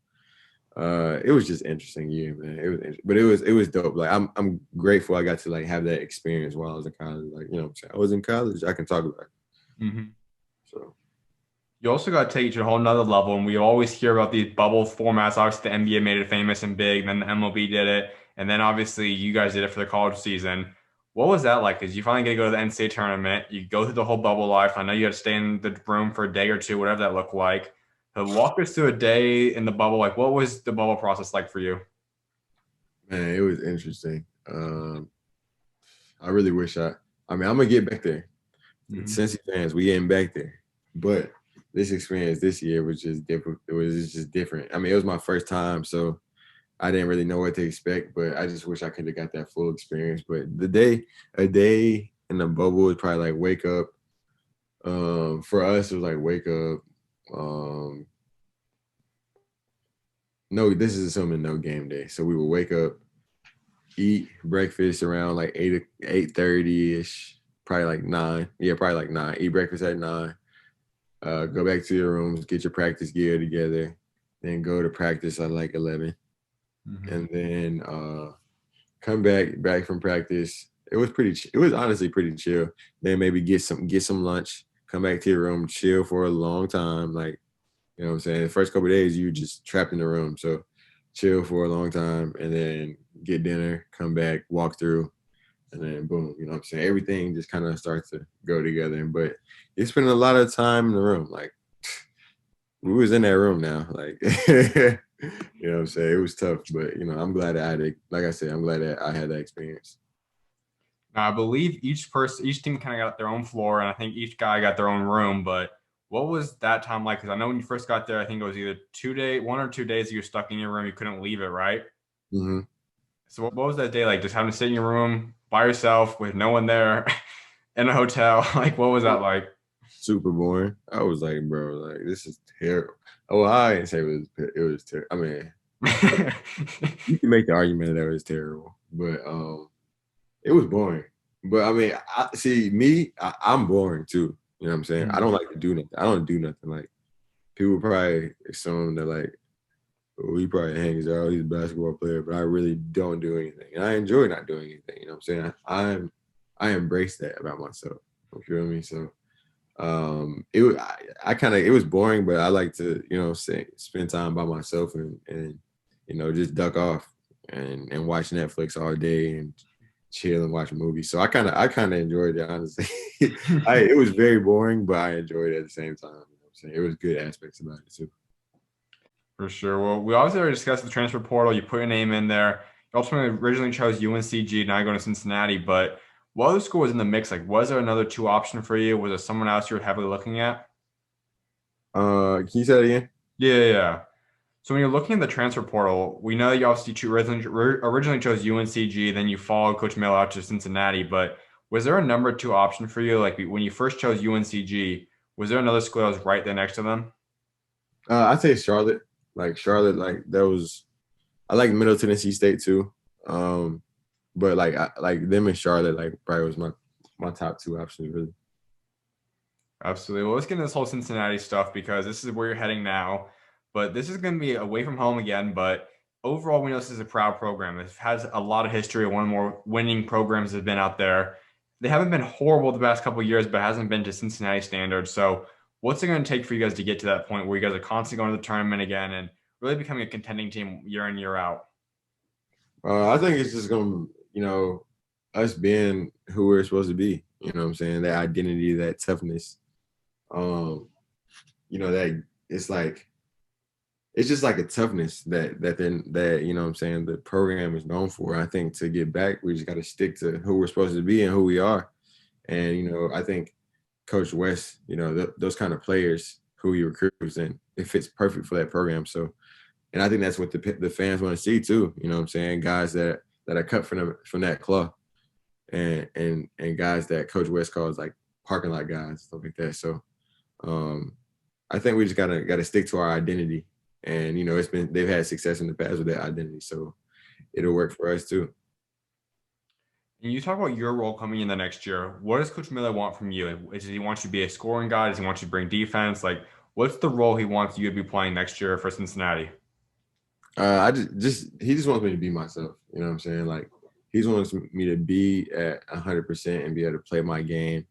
it was just interesting year, man. But it was dope. Like I'm grateful I got to like have that experience while I was in college. Like, you know what I'm saying? I was in college, I can talk about it. Mm-hmm. So You also got to take it to a whole nother level, and we always hear about these bubble formats. Obviously, the NBA made it famous and big, then the MLB did it, and then obviously you guys did it for the college season. What was that like? Because you finally get to go to the NCAA tournament, you go through the whole bubble life. I know you had to stay in the room for a day or two, whatever that looked like. So walk us through a day in the bubble. Like, what was the bubble process like for you? man, it was interesting. I really wish I mean, I'm gonna get back there. Mm-hmm. Cincy fans, we getting back there. But this experience this year was just different. It was just different. I mean, it was my first time, so I didn't really know what to expect, but I just wish I could have got that full experience. But a day in the bubble was probably like wake up. For us, it was like wake up. No, this is assuming no game day. So we would wake up, eat breakfast around like 8:30ish, probably like 9. Yeah, probably like 9. Eat breakfast at 9. Go back to your rooms, get your practice gear together, then go to practice at like 11. Mm-hmm. And then come back from practice. It was honestly pretty chill. Then maybe get some lunch, come back to your room, chill for a long time. Like, you know what I'm saying? The first couple of days you just trapped in the room. So chill for a long time and then get dinner, come back, walk through, and then boom, you know what I'm saying? Everything just kind of starts to go together. But you spend a lot of time in the room. Like we was in that room now. Like you know what I'm saying? It was tough, but I'm glad that I had it. Like I said, I'm glad that I had that experience. Now, I believe each team kind of got their own floor, and I think each guy got their own room. But what was that time like? Because I know when you first got there, I think it was either 1 or 2 days you were stuck in your room, you couldn't leave it, right? Mm-hmm. So what was that day like? Just having to sit in your room by yourself with no one there in a hotel. Like, what was that like? Super boring. I was like, bro, like this is terrible. Oh, I didn't say it was terrible. I mean, you can make the argument that it was terrible, but it was boring. But I mean, I see me. I'm boring too. You know what I'm saying? I don't like to do nothing. I don't do nothing. Like people probably assume that like Well, he probably hangs out. He's a basketball player, but I really don't do anything. And I enjoy not doing anything. You know what I'm saying? I embrace that about myself. You feel me? So it was I kind of it was boring, but I like to, spend time by myself and just duck off and watch Netflix all day and chill and watch movies. So I kinda enjoyed it, honestly. It was very boring, but I enjoyed it at the same time. You know what I'm saying? It was good aspects about it too. For sure. Well, we obviously already discussed the transfer portal. You put your name in there. You ultimately originally chose UNCG, now you're going to Cincinnati. But what other school was in the mix? Like, was there another two option for you? Was there someone else you were heavily looking at? Can you say that again? Yeah. So when you're looking at the transfer portal, we know you obviously originally chose UNCG, then you followed Coach Miller out to Cincinnati. But was there a number two option for you? Like when you first chose UNCG, was there another school that was right there next to them? I'd say Charlotte. Like Charlotte, like that was I like Middle Tennessee State too. But like them and Charlotte, like probably was my top two options really. Absolutely. Well, let's get into this whole Cincinnati stuff because this is where you're heading now. But this is going to be away from home again. But overall, we know this is a proud program. It has a lot of history. One of the more winning programs has been out there. They haven't been horrible the past couple of years, but hasn't been to Cincinnati standards. So, what's it going to take for you guys to get to that point where you guys are constantly going to the tournament again and really becoming a contending team year in, year out? I think it's just gonna, us being who we're supposed to be. You know what I'm saying? That identity, that toughness. That it's just like a toughness that you know what I'm saying, the program is known for. I think to get back, we just got to stick to who we're supposed to be and who we are. And I think Coach Wes, those kind of players who he recruits, and it fits perfect for that program. So, and I think that's what the fans want to see too. You know what I'm saying? Guys that are cut from that cloth, and guys that Coach Wes calls like parking lot guys, stuff like that. So, I think we just gotta stick to our identity. And they've had success in the past with that identity, so it'll work for us too. And you talk about your role coming in the next year. What does Coach Miller want from you? Does he want you to be a scoring guy? Does he want you to bring defense? Like, what's the role he wants you to be playing next year for Cincinnati? I just he just wants me to be myself. You know what I'm saying? Like he just wants me to be at 100% and be able to play my game.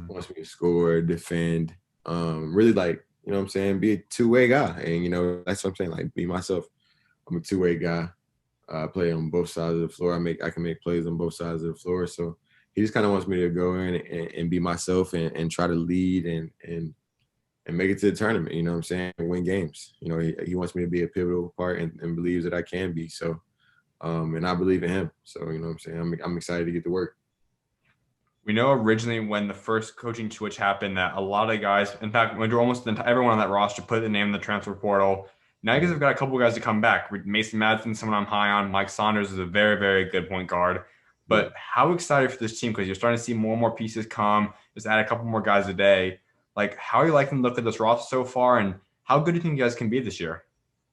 Wants me to score, defend, really like, you know what I'm saying, be a two-way guy. And that's what I'm saying, like be myself. I'm a two-way guy. I play on both sides of the floor. I can make plays on both sides of the floor. So he just kind of wants me to go in and be myself and try to lead and make it to the tournament, you know what I'm saying, and win games. He wants me to be a pivotal part and believes that I can be. So, and I believe in him. So, you know what I'm saying, I'm excited to get to work. We know originally when the first coaching switch happened that a lot of guys, in fact, when almost everyone on that roster put the name in the transfer portal. Now you guys have got a couple guys to come back. Mason Madison, someone I'm high on. Mike Saunders is a very, very good point guard. But how excited for this team? Because you're starting to see more and more pieces come. Just add a couple more guys a day. Like, how are you liking the look at this roster so far? And how good do you think you guys can be this year?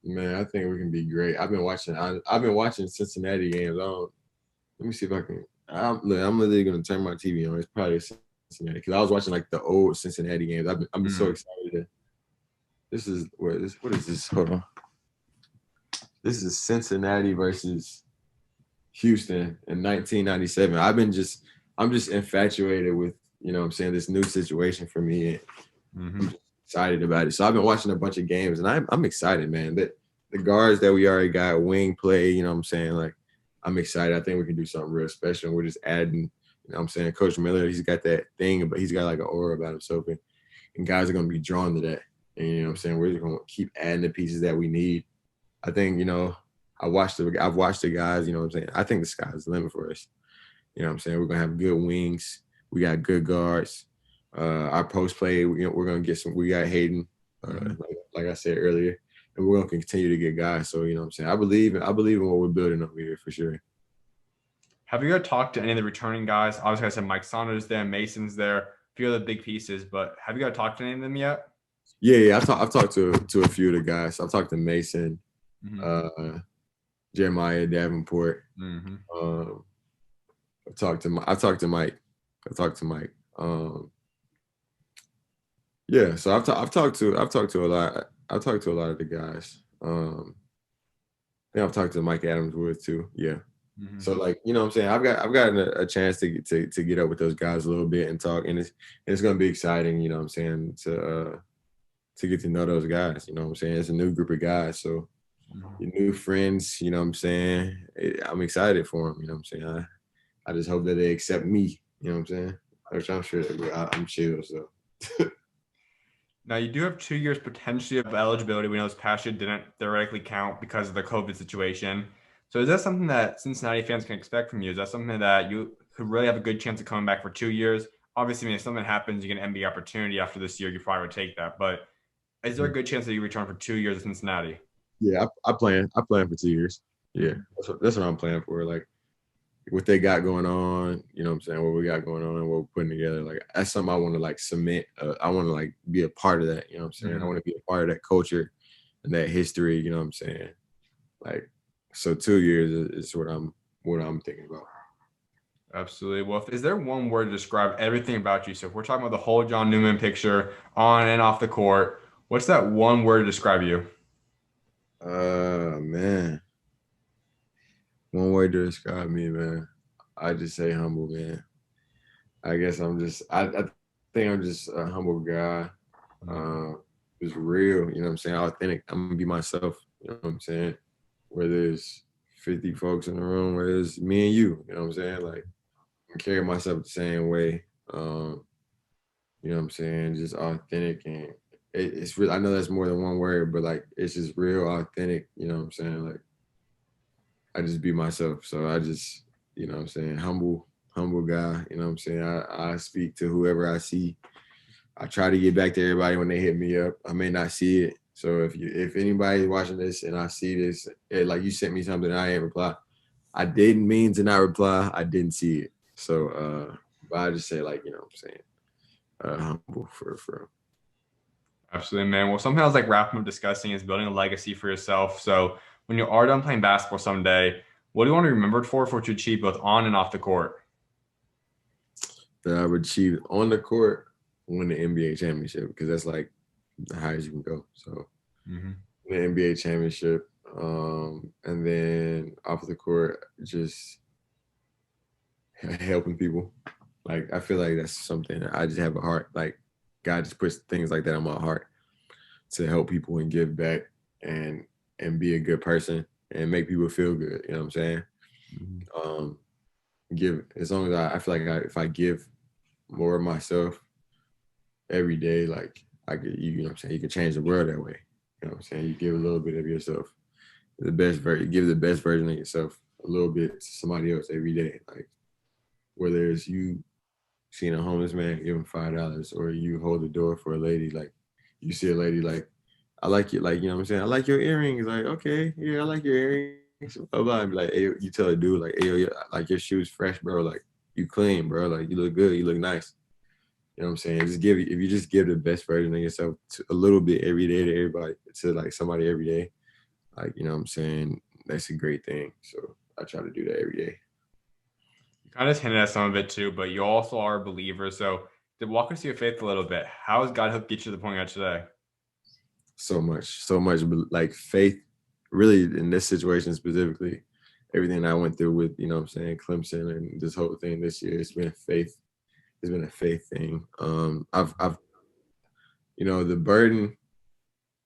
Man, I think we can be great. I've been watching Cincinnati games. Let me see if I can. I'm literally gonna turn my TV on. It's probably Cincinnati because I was watching like the old Cincinnati games. I'm so excited. This is what is this? Hold on. This is Cincinnati versus Houston in 1997. I'm just infatuated with, you know what I'm saying, this new situation for me. I'm just excited about it. So I've been watching a bunch of games and I'm excited, man. That the guards that we already got, wing play, you know what I'm saying? Like, I'm excited. I think we can do something real special. We're just adding, you know what I'm saying? Coach Miller, he's got that thing, but he's got like an aura about himself. And guys are going to be drawn to that. And, you know what I'm saying? We're just going to keep adding the pieces that we need. I think, I've watched the guys, you know what I'm saying? I think the sky's the limit for us. You know what I'm saying? We're going to have good wings. We got good guards. Our post play, we're going to get we got Hayden, like I said earlier. And we're going to continue to get guys. So, you know what I'm saying? I believe in what we're building over here for sure. Have you ever talked to any of the returning guys? Obviously, I said Mike Saunders there, Mason's there, a few other big pieces, but have you got to talk to any of them yet? Yeah. I've talked to a few of the guys. I've talked to Mason, Jeremiah Davenport. I've talked to Mike. Yeah, so I've talked to a lot. I've talked to a lot of the guys. think I've talked to Mike Adams Wood too. Yeah. Mm-hmm. So like, you know what I'm saying? I've gotten a chance to get up with those guys a little bit and talk, and it's gonna be exciting, you know what I'm saying, to get to know those guys, you know what I'm saying? It's a new group of guys, so Mm-hmm. your new friends, you know what I'm saying? I'm excited for them, you know what I'm saying? I just hope that they accept me, you know what I'm saying? Which I'm sure they will. I'm chill, so. Now you do have 2 years potentially of eligibility. We know this past year didn't theoretically count because of the COVID situation. So is that something that Cincinnati fans can expect from you? Is that something that you could really have a good chance of coming back for 2 years? Obviously, I mean, if something happens, you get an NBA opportunity after this year, you probably would take that. But is there a good chance that you return for 2 years at Cincinnati? Yeah, I plan for 2 years. Yeah, that's what I'm planning for. Like what they got going on, you know what I'm saying, what we got going on, what we're putting together. Like that's something I want to like cement. I want to like be a part of that. You know what I'm saying? I want to be a part of that culture and that history. You know what I'm saying? Like, so 2 years is what I'm thinking about. Absolutely. Well, is there one word to describe everything about you? So if we're talking about the whole John Newman picture on and off the court, what's that one word to describe you? Man, one word to describe me, man. I just say humble, man. I guess I think I'm just a humble guy. Uh, just real, you know what I'm saying? Authentic. I'm gonna be myself, you know what I'm saying? Whether it's 50 folks in the room, whether it's me and you know what I'm saying? Like I carry myself the same way. You know what I'm saying? Just authentic and it's real. I know that's more than one word, but like it's just real authentic, you know what I'm saying? Like I just be myself. So I just, you know what I'm saying, humble guy, you know what I'm saying? I speak to whoever I see. I try to get back to everybody when they hit me up. I may not see it. So if anybody's watching this and I see this, like you sent me something and I ain't reply, I didn't mean to not reply. I didn't see it. So but I just say like, you know what I'm saying? Humble for Absolutely, man. Well, something I was like wrapping up discussing is building a legacy for yourself. So when you are done playing basketball someday, what do you want to be remembered for what you achieved both on and off the court? that I've achieved on the court, win the NBA championship because that's like the highest you can go. So Mm-hmm. the NBA championship, and then off the court, just helping people. Like I feel like that's something I just have a heart. Like God just puts things like that on my heart to help people and give back and be a good person and make people feel good. You know what I'm saying? Mm-hmm. Um, give as long as I feel like if I give more of myself every day, like I could, you know what I'm saying, you can change the world that way. You know what I'm saying? You give a little bit of yourself, the best version, give the best version of yourself a little bit to somebody else every day. Like whether it's you seeing a homeless man, give him $5, or you hold the door for a lady, like you see a lady like, I like you, like, you know what I'm saying? I like your earrings. Like, okay, yeah, I like your earrings. Blah, blah. And be like, hey, you tell a dude, like, hey, yo, like your shoes fresh, bro. Like, you clean, bro. Like, you look good. You look nice. You know what I'm saying? If you just give the best version of yourself to a little bit every day to everybody, to like somebody every day, like, you know what I'm saying? That's a great thing. So I try to do that every day. You kind of hinted at some of it too, but you also are a believer. So to walk us through your faith a little bit, how has God helped get you to the point you're at today? So much like faith, really in this situation specifically, everything I went through with, you know what I'm saying, Clemson and this whole thing this year, it's been faith. It's been a faith thing. I've, you know, the burden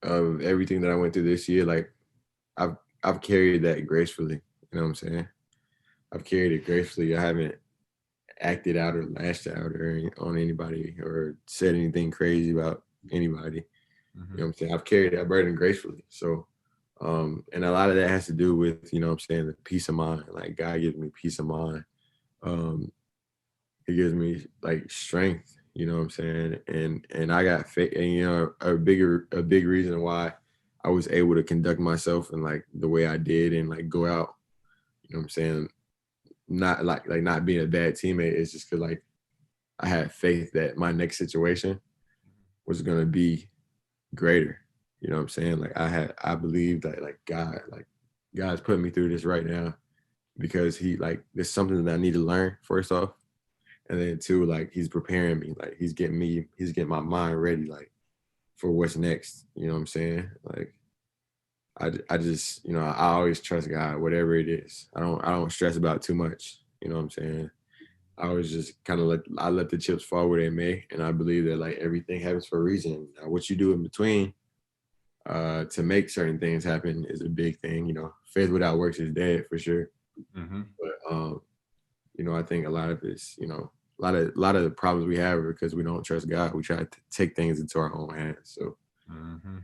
of everything that I went through this year, like I've, I've carried that gracefully. You know what I'm saying? I've carried it gracefully. I haven't acted out or lashed out or on anybody or said anything crazy about anybody. You know what I'm saying? I've carried that burden gracefully. So, and a lot of that has to do with, you know what I'm saying, the peace of mind. Like God gives me peace of mind. Um, He gives me like strength, you know what I'm saying? And I got faith, and you know, a big reason why I was able to conduct myself and like the way I did and like go out, you know what I'm saying? Not like not being a bad teammate is just cause like I had faith that my next situation was gonna be greater. You know what I'm saying? Like I believed that like God's putting me through this right now because he like there's something that I need to learn first off. And then two, like he's preparing me, like he's getting my mind ready, like for what's next. You know what I'm saying? Like I just, I always trust God, whatever it is. I don't stress about too much. You know what I'm saying? I always just kind of let the chips fall where they may, and I believe that like everything happens for a reason. Now, what you do in between to make certain things happen is a big thing. Faith without works is dead for sure. Mm-hmm. But I think a lot of it's, a lot of the problems we have are because we don't trust God. We try to take things into our own hands. So Mm-hmm.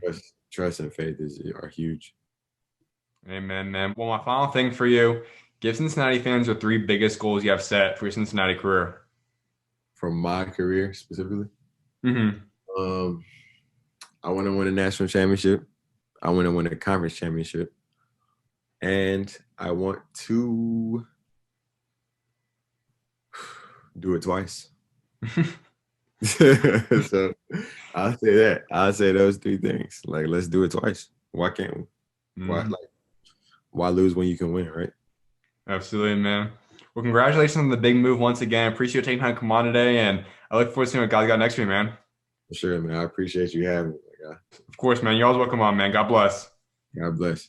trust and faith are huge. Amen, man. Well, my final thing for you, give Cincinnati fans your three biggest goals you have set for your Cincinnati career. From my career specifically, Mm-hmm. um, I want to win a national championship. I want to win a conference championship. And I want to do it twice. So I'll say that. I'll say those three things. Like, let's do it twice. Why can't we? Mm-hmm. Why lose when you can win, right? Absolutely, man. Well, congratulations on the big move once again. I appreciate you taking time to come on today, and I look forward to seeing what God's got next for you, man. For sure, man. I appreciate you having me, my guy. Of course, man. You're always welcome on, man. God bless. God bless.